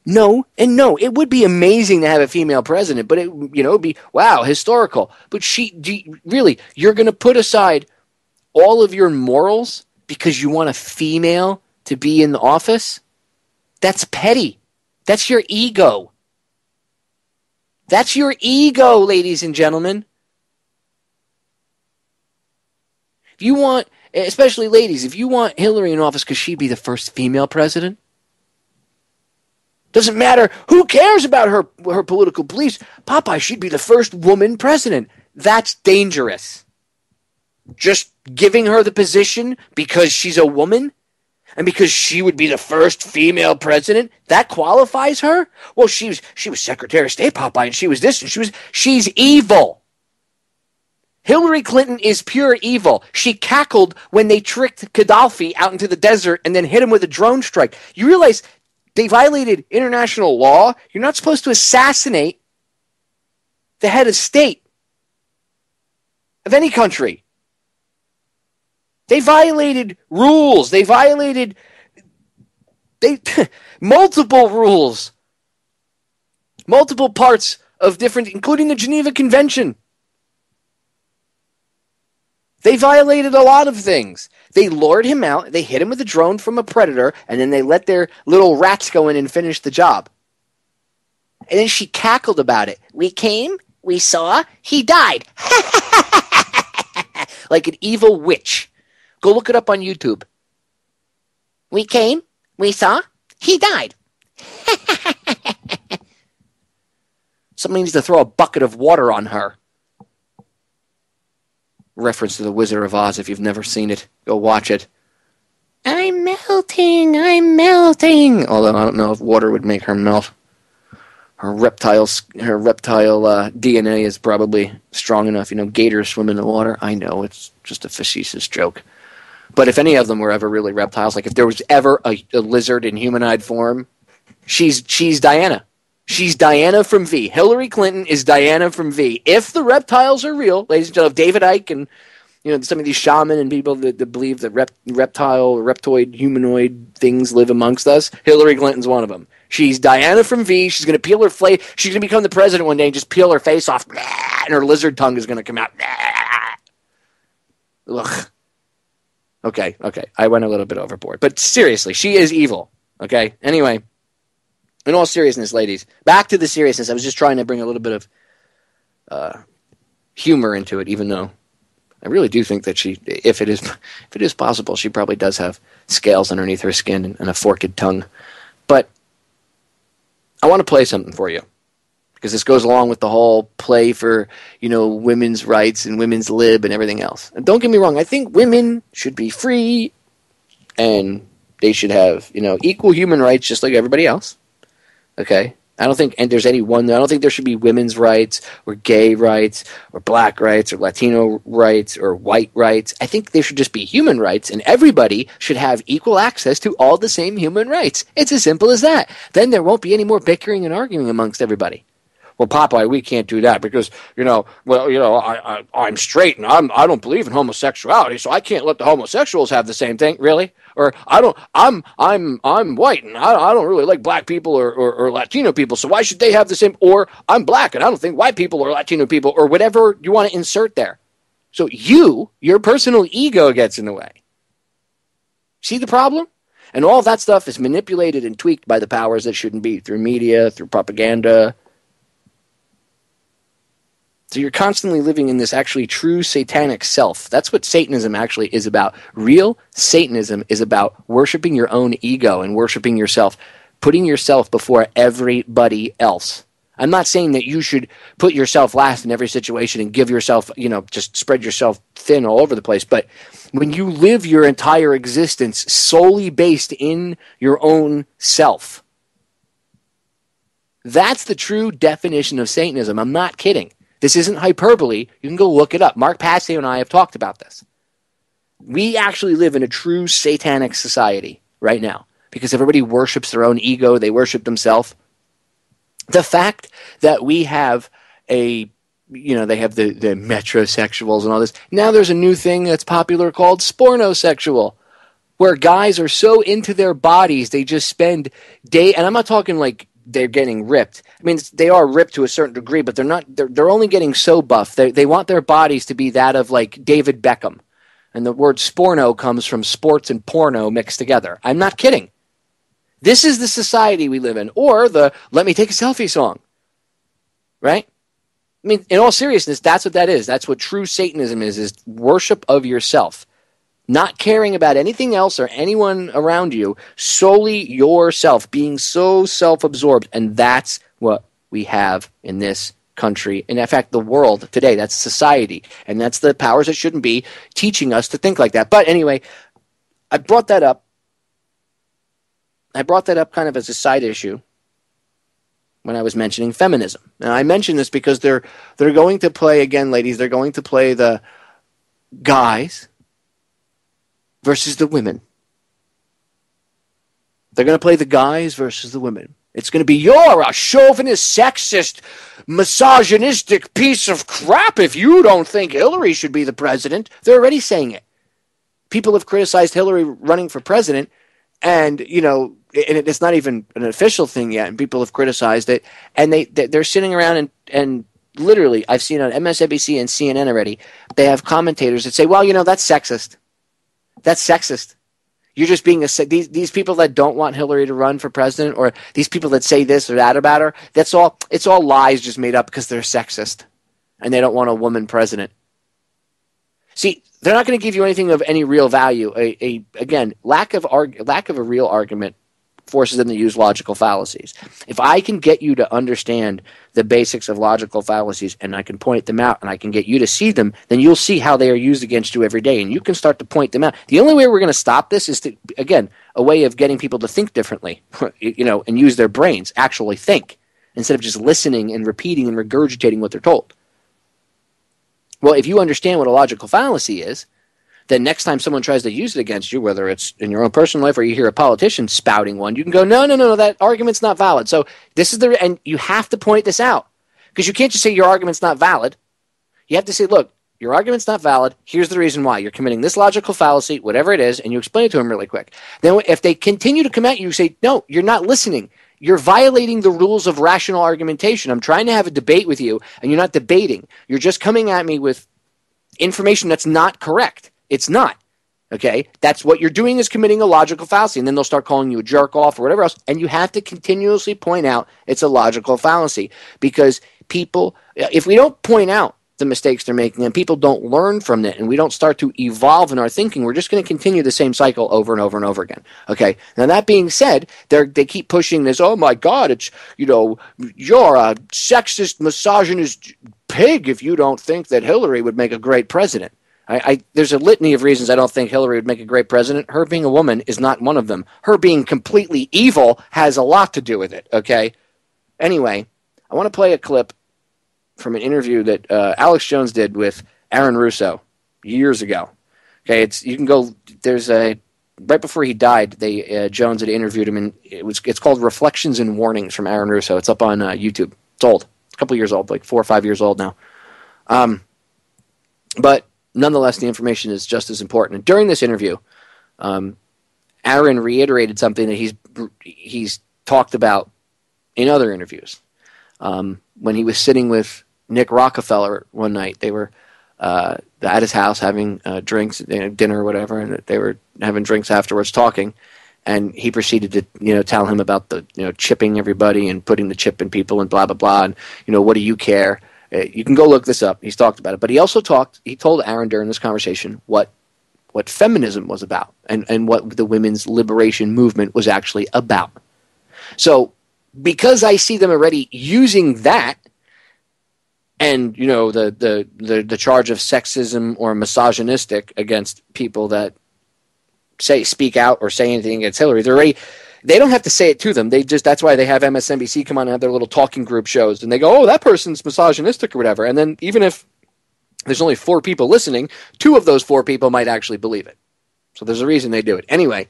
No, and no. It would be amazing to have a female president, but it would be, wow, historical. But really, you're going to put aside all of your morals because you want a female to be in the office? That's petty. That's your ego. That's your ego, ladies and gentlemen. If you want, especially ladies, if you want Hillary in office because she'd be the first female president, doesn't matter. Who cares about her political beliefs? Popeye, she'd be the first woman president. That's dangerous. Just giving her the position because she's a woman and because she would be the first female president, that qualifies her? Well, she was Secretary of State, Popeye, and she was this, and she's evil. Hillary Clinton is pure evil. She cackled when they tricked Gaddafi out into the desert and then hit him with a drone strike. You realize they violated international law? You're not supposed to assassinate the head of state of any country. They violated rules. They violated multiple rules. Multiple parts of different, including the Geneva Convention. They violated a lot of things. They lured him out, they hit him with a drone from a predator, and then they let their little rats go in and finish the job. And then she cackled about it. We came, we saw, he died. Like an evil witch. Go look it up on YouTube. We came, we saw, he died. Somebody needs to throw a bucket of water on her. Reference to The Wizard of Oz. If you've never seen it, go watch it. I'm melting. Although I don't know if water would make her melt. Her reptile DNA is probably strong enough. Gators swim in the water. I know, it's just a facetious joke. But if any of them were ever really reptiles, like if there was ever a lizard in humanoid form, she's Diana. She's Diana from V. Hillary Clinton is Diana from V. If the reptiles are real, ladies and gentlemen, David Icke and some of these shaman and people that believe that reptoid, humanoid things live amongst us, Hillary Clinton's one of them. She's Diana from V. She's going to peel her face. She's going to become the president one day and just peel her face off, and her lizard tongue is going to come out. Ugh. Okay. I went a little bit overboard. But seriously, she is evil. Okay? Anyway. In all seriousness, ladies, back to the seriousness. I was just trying to bring a little bit of humor into it, even though I really do think that she, if it is possible, she probably does have scales underneath her skin and a forked tongue. But I want to play something for you because this goes along with the whole play for, women's rights and women's lib and everything else. And don't get me wrong, I think women should be free and they should have, equal human rights just like everybody else. Okay? I don't think there should be women's rights or gay rights or black rights or Latino rights or white rights. I think there should just be human rights and everybody should have equal access to all the same human rights. It's as simple as that. Then there won't be any more bickering and arguing amongst everybody. Well, Popeye, we can't do that because, I'm straight and I don't believe in homosexuality, so I can't let the homosexuals have the same thing. Really? Or I'm white and I don't really like black people or Latino people, so why should they have the same? Or I'm black and I don't think white people or Latino people or whatever you want to insert there. So your personal ego gets in the way. See the problem? And all that stuff is manipulated and tweaked by the powers that shouldn't be, through media, through propaganda. So you're constantly living in this actually true satanic self. That's what Satanism actually is about. Real Satanism is about worshiping your own ego and worshiping yourself, putting yourself before everybody else. I'm not saying that you should put yourself last in every situation and give yourself, just spread yourself thin all over the place. But when you live your entire existence solely based in your own self, that's the true definition of Satanism. I'm not kidding. This isn't hyperbole. You can go look it up. Mark Passio and I have talked about this. We actually live in a true satanic society right now because everybody worships their own ego. They worship themselves. The fact that we have they have the metrosexuals and all this. Now there's a new thing that's popular called spornosexual, where guys are so into their bodies they just spend and I'm not talking like they're getting ripped. I mean, they are ripped to a certain degree, but they're not. They're only getting so buff. They want their bodies to be that of like David Beckham, and the word sporno comes from sports and porno mixed together. I'm not kidding. This is the society we live in, or the "let me take a selfie" song, right? I mean, in all seriousness, that's what that is. That's what true Satanism is worship of yourself. Not caring about anything else or anyone around you, solely yourself, being so self-absorbed. And that's what we have in this country. And in fact, the world today, that's society. And that's the powers that shouldn't be teaching us to think like that. But anyway, I brought that up. I brought that up kind of as a side issue when I was mentioning feminism. And I mention this because they're going to play, again, ladies, they're going to play the guys versus the women. They're going to play the guys versus the women. It's going to be, you're a chauvinist, sexist, misogynistic piece of crap if you don't think Hillary should be the president. They're already saying it. People have criticized Hillary running for president, and, you know, and it's not even an official thing yet, and people have criticized it, and they're sitting around and literally, I've seen on MSNBC and CNN already, they have commentators that say, well, you know, that's sexist. That's sexist. You're just being these people that don't want Hillary to run for president, or these people that say this or that about her. It's all lies just made up because they're sexist and they don't want a woman president. See, they're not going to give you anything of any real value. Again, lack of a real argument forces them to use logical fallacies. If I can get you to understand the basics of logical fallacies and I can point them out and I can get you to see them, then you'll see how they are used against you every day and you can start to point them out. The only way we're going to stop this is to, again, a way of getting people to think differently, you know, and use their brains, actually think, instead of just listening and repeating and regurgitating what they're told. Well, if you understand what a logical fallacy is, then next time someone tries to use it against you, whether it's in your own personal life or you hear a politician spouting one, you can go, no, that argument's not valid. So this is and you have to point this out, because you can't just say your argument's not valid. You have to say, look, your argument's not valid. Here's the reason why. You're committing this logical fallacy, whatever it is, and you explain it to them really quick. Then if they continue to come at you, you say, no, you're not listening. You're violating the rules of rational argumentation. I'm trying to have a debate with you, and you're not debating. You're just coming at me with information that's not correct. It's not. Okay? That's what you're doing, is committing a logical fallacy. And then they'll start calling you a jerk off or whatever else. And you have to continuously point out it's a logical fallacy. Because people, if we don't point out the mistakes they're making and people don't learn from it and we don't start to evolve in our thinking, we're just going to continue the same cycle over and over and over again. Okay? Now, that being said, they keep pushing this, oh my God, it's, you know, you're a sexist, misogynist pig if you don't think that Hillary would make a great president. There's a litany of reasons I don't think Hillary would make a great president. Her being a woman is not one of them. Her being completely evil has a lot to do with it, okay? Anyway, I want to play a clip from an interview that Alex Jones did with Aaron Russo years ago. Okay, you can go, right before he died, Jones had interviewed him, and it's called Reflections and Warnings from Aaron Russo. It's up on YouTube. It's old. It's a couple years old, like 4 or 5 years old now. But nonetheless, the information is just as important. And during this interview, Aaron reiterated something that he's talked about in other interviews. When he was sitting with Nick Rockefeller one night, they were at his house having drinks, dinner or whatever, and they were having drinks afterwards, talking. And he proceeded to, tell him about the, chipping everybody and putting the chip in people and blah blah blah. And what do you care? You can go look this up. He's talked about it. But he told Aaron during this conversation what feminism was about and what the women's liberation movement was actually about. So because I see them already using that and, the charge of sexism or misogynistic against people that speak out or say anything against Hillary, they don't have to say it to them. That's why they have MSNBC come on and have their little talking group shows, and they go, oh, that person's misogynistic or whatever. And then even if there's only 4 people listening, 2 of those 4 people might actually believe it. So there's a reason they do it. Anyway,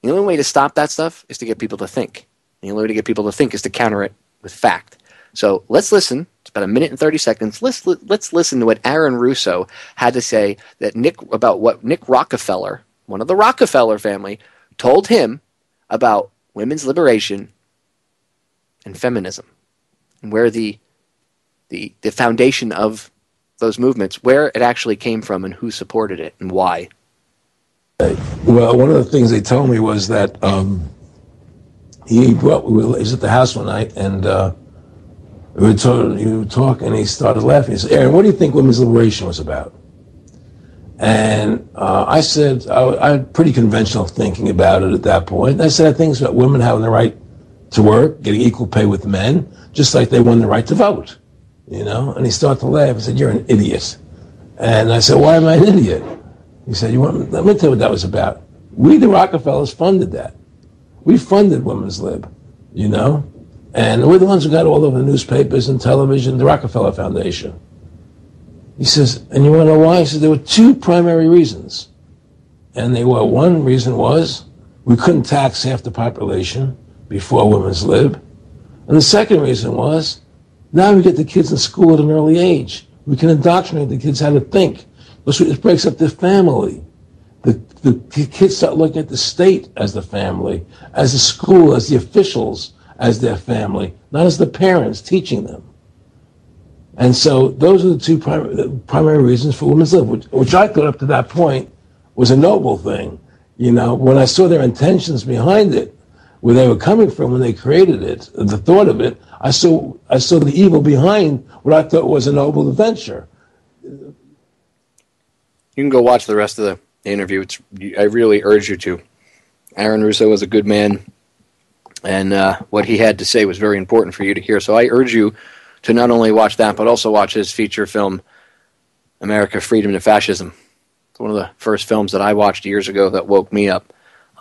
the only way to stop that stuff is to get people to think. The only way to get people to think is to counter it with fact. So let's listen. It's about 1 minute and 30 seconds. Let's listen to what Aaron Russo had to say about what Nick Rockefeller, one of the Rockefeller family, told him about women's liberation and feminism, and where the foundation of those movements, where it actually came from and who supported it and why. Well, one of the things they told me was that he was at the house one night, and we were talking, and he started laughing. He said, "Aaron, what do you think women's liberation was about?" And I said, I had pretty conventional thinking about it at that point. And I said, I think it's about women having the right to work, getting equal pay with men, just like they won the right to vote, you know? And he started to laugh. He said, "You're an idiot." And I said, "Why am I an idiot?" He said, let me tell you what that was about. We, the Rockefellers, funded that. We funded Women's Lib, you know? And we're the ones who got all over the newspapers and television, the Rockefeller Foundation. He says, and you want to know why? He says, there were two primary reasons. And one reason was we couldn't tax half the population before Women's Lib. And the second reason was, now we get the kids in school at an early age. We can indoctrinate the kids how to think. It breaks up the family. The kids start looking at the state as the family, as the school, as the officials, as their family, not as the parents teaching them. And so those are the two primary reasons for Women's Lib, which I thought up to that point was a noble thing. You know, when I saw their intentions behind it, where they were coming from when they created it, the thought of it, I saw the evil behind what I thought was a noble venture. You can go watch the rest of the interview. I really urge you to. Aaron Russo was a good man, and what he had to say was very important for you to hear. So I urge you to not only watch that, but also watch his feature film, America, Freedom to Fascism. It's one of the first films that I watched years ago that woke me up,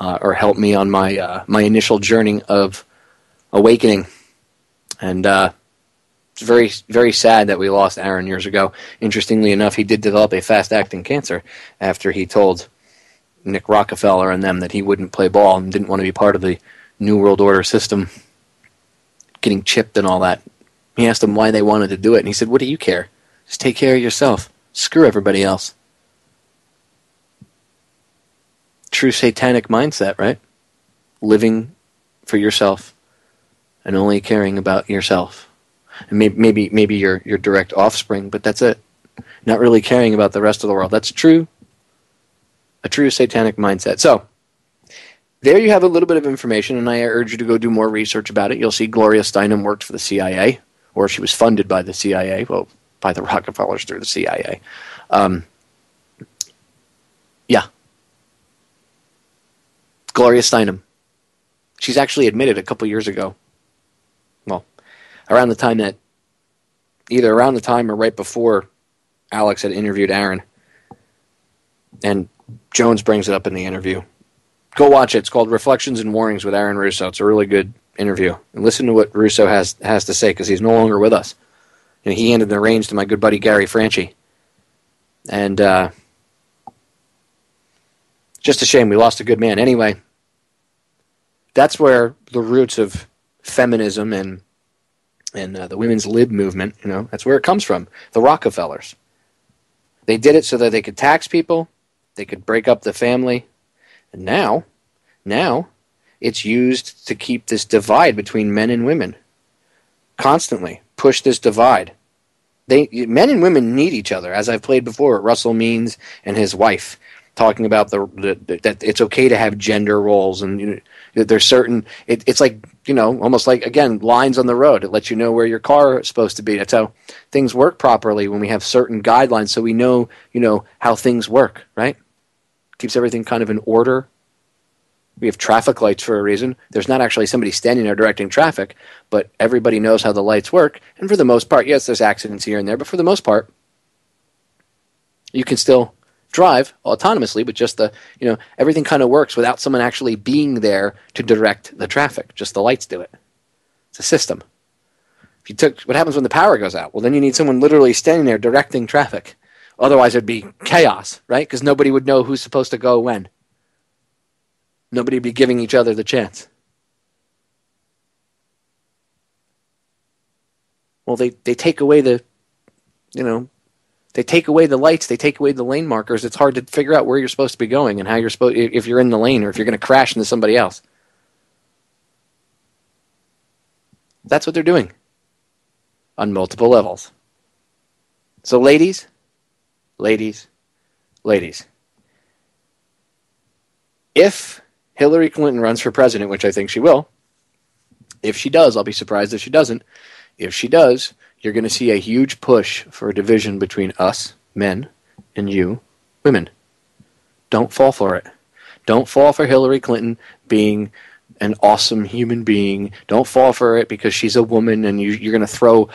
or helped me on my initial journey of awakening. And it's very, very sad that we lost Aaron years ago. Interestingly enough, he did develop a fast-acting cancer after he told Nick Rockefeller and them that he wouldn't play ball and didn't want to be part of the New World Order system, getting chipped and all that. He asked them why they wanted to do it, and he said, "What do you care? Just take care of yourself. Screw everybody else." True satanic mindset, right? Living for yourself and only caring about yourself. And maybe your direct offspring, but that's it. Not really caring about the rest of the world. That's a true satanic mindset. So, there you have a little bit of information, and I urge you to go do more research about it. You'll see Gloria Steinem worked for the CIA, or she was funded by the CIA, well, by the Rockefellers through the CIA. Yeah. Gloria Steinem. She's actually admitted a couple years ago, well, around the time or right before Alex had interviewed Aaron, and Jones brings it up in the interview. Go watch it. It's called Reflections and Warnings with Aaron Russo. It's a really good interview. And listen to what Russo has to say, because he's no longer with us. And he handed the reins to my good buddy Gary Franchi. And just a shame. We lost a good man. Anyway, that's where the roots of feminism and the women's lib movement, that's where it comes from. The Rockefellers. They did it so that they could tax people, they could break up the family, and now it's used to keep this divide between men and women. Constantly push this divide. Men and women need each other, as I've played before. Russell Means and his wife talking about that it's okay to have gender roles, and there's certain. It's like almost like, again, lines on the road. It lets you know where your car is supposed to be. That's how things work properly when we have certain guidelines, so we know how things work. Right? Keeps everything kind of in order. We have traffic lights for a reason. There's not actually somebody standing there directing traffic, but everybody knows how the lights work. And for the most part, yes, there's accidents here and there, but for the most part, you can still drive autonomously, but just everything kind of works without someone actually being there to direct the traffic. Just the lights do it. It's a system. What happens when the power goes out? Well, then you need someone literally standing there directing traffic. Otherwise, it'd be chaos, right? Because nobody would know who's supposed to go when. Nobody would be giving each other the chance. Well, they take away they take away the lights, they take away the lane markers. It's hard to figure out where you're supposed to be going and how you're supposed, if you're in the lane or if you're going to crash into somebody else. That's what they're doing on multiple levels. So ladies, if Hillary Clinton runs for president, which I think she will, if she does, I'll be surprised if she doesn't. If she does, you're going to see a huge push for a division between us, men, and you, women. Don't fall for it. Don't fall for Hillary Clinton being an awesome human being. Don't fall for it because she's a woman and you're going to throw,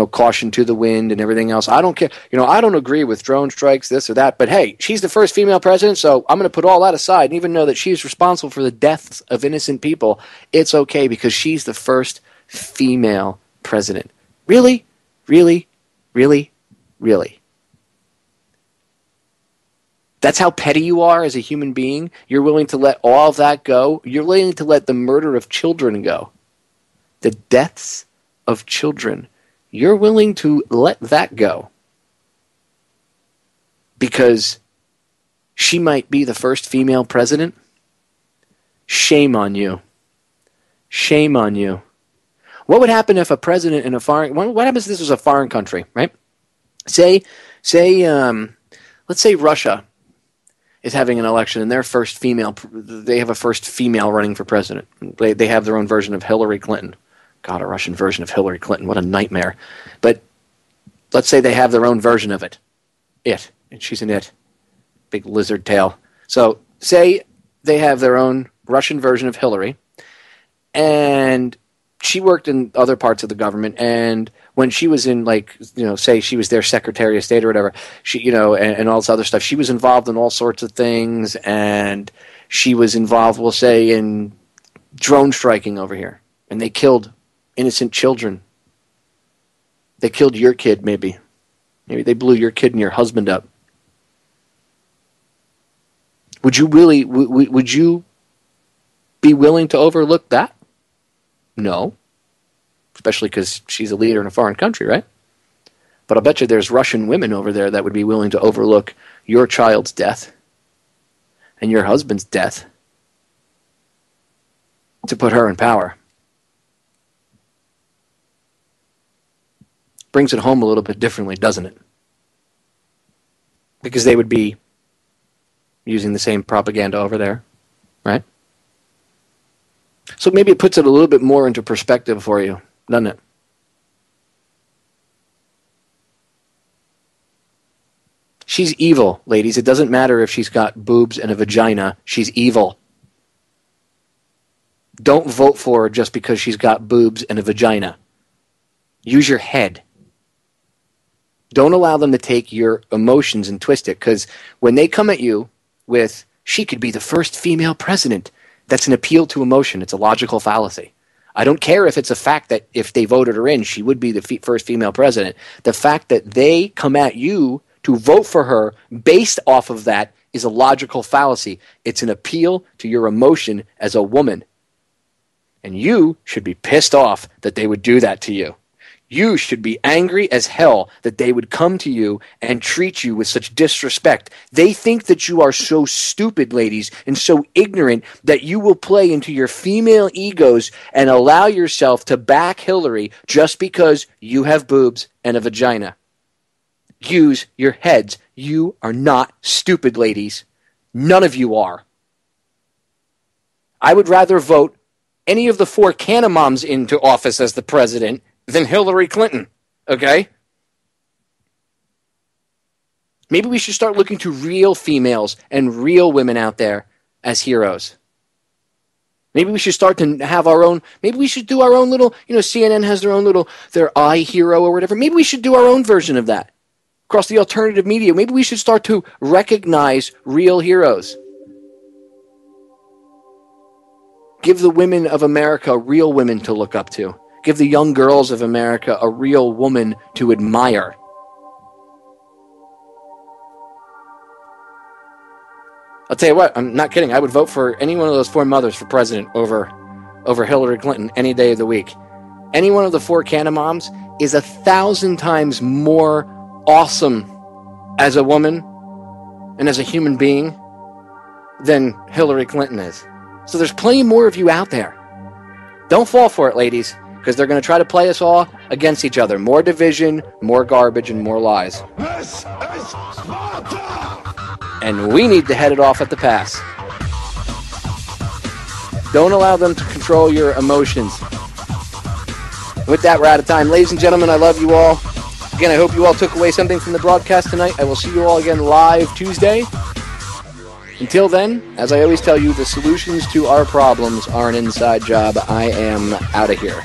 caution to the wind and everything else. I don't care. I don't agree with drone strikes, this or that, but hey, she's the first female president, so I'm going to put all that aside and even know that she's responsible for the deaths of innocent people. It's okay because she's the first female president. Really? Really? Really? Really? That's how petty you are as a human being? You're willing to let all of that go? You're willing to let the murder of children go? The deaths of children. You're willing to let that go? Because she might be the first female president? Shame on you. Shame on you. What would happen if a president in a foreign... What happens if this was a foreign country, right? Let's say Russia is having an election and they have a first female running for president. They have their own version of Hillary Clinton. God, a Russian version of Hillary Clinton. What a nightmare. But let's say they have their own version of it. And she's an it. Big lizard tail. So say they have their own Russian version of Hillary, and she worked in other parts of the government, and when she was in, say she was their Secretary of State or whatever, she, and all this other stuff, she was involved in all sorts of things, and she was involved, we'll say, in drone striking over here, and they killed innocent children. They killed your kid, maybe. Maybe they blew your kid and your husband up. Would you be willing to overlook that? No. Especially because she's a leader in a foreign country, right? But I'll bet you there's Russian women over there that would be willing to overlook your child's death and your husband's death to put her in power. Brings it home a little bit differently, doesn't it? Because they would be using the same propaganda over there, right? So maybe it puts it a little bit more into perspective for you, doesn't it? She's evil, ladies. It doesn't matter if she's got boobs and a vagina. She's evil. Don't vote for her just because she's got boobs and a vagina. Use your head. Don't allow them to take your emotions and twist it, because when they come at you with, she could be the first female president, that's an appeal to emotion. It's a logical fallacy. I don't care if it's a fact that if they voted her in, she would be the first female president. The fact that they come at you to vote for her based off of that is a logical fallacy. It's an appeal to your emotion as a woman. And you should be pissed off that they would do that to you. You should be angry as hell that they would come to you and treat you with such disrespect. They think that you are so stupid, ladies, and so ignorant that you will play into your female egos and allow yourself to back Hillary just because you have boobs and a vagina. Use your heads. You are not stupid, ladies. None of you are. I would rather vote any of the 4 Cannabis into office as the president than Hillary Clinton, okay? Maybe we should start looking to real females and real women out there as heroes. Maybe we should start to have our own, maybe we should do our own little, CNN has their own little, their I hero or whatever. Maybe we should do our own version of that across the alternative media. Maybe we should start to recognize real heroes. Give the women of America real women to look up to. Give the young girls of America a real woman to admire. I'll tell you what, I'm not kidding. I would vote for any one of those 4 mothers for president over Hillary Clinton any day of the week. Any one of the 4 Cannabis is 1,000 times more awesome as a woman and as a human being than Hillary Clinton is. So there's plenty more of you out there. Don't fall for it, ladies. because they're going to try to play us all against each other. More division, more garbage, and more lies. This is Sparta! And we need to head it off at the pass. Don't allow them to control your emotions. With that, we're out of time. Ladies and gentlemen, I love you all. Again, I hope you all took away something from the broadcast tonight. I will see you all again live Tuesday. Until then, as I always tell you, the solutions to our problems are an inside job. I am out of here.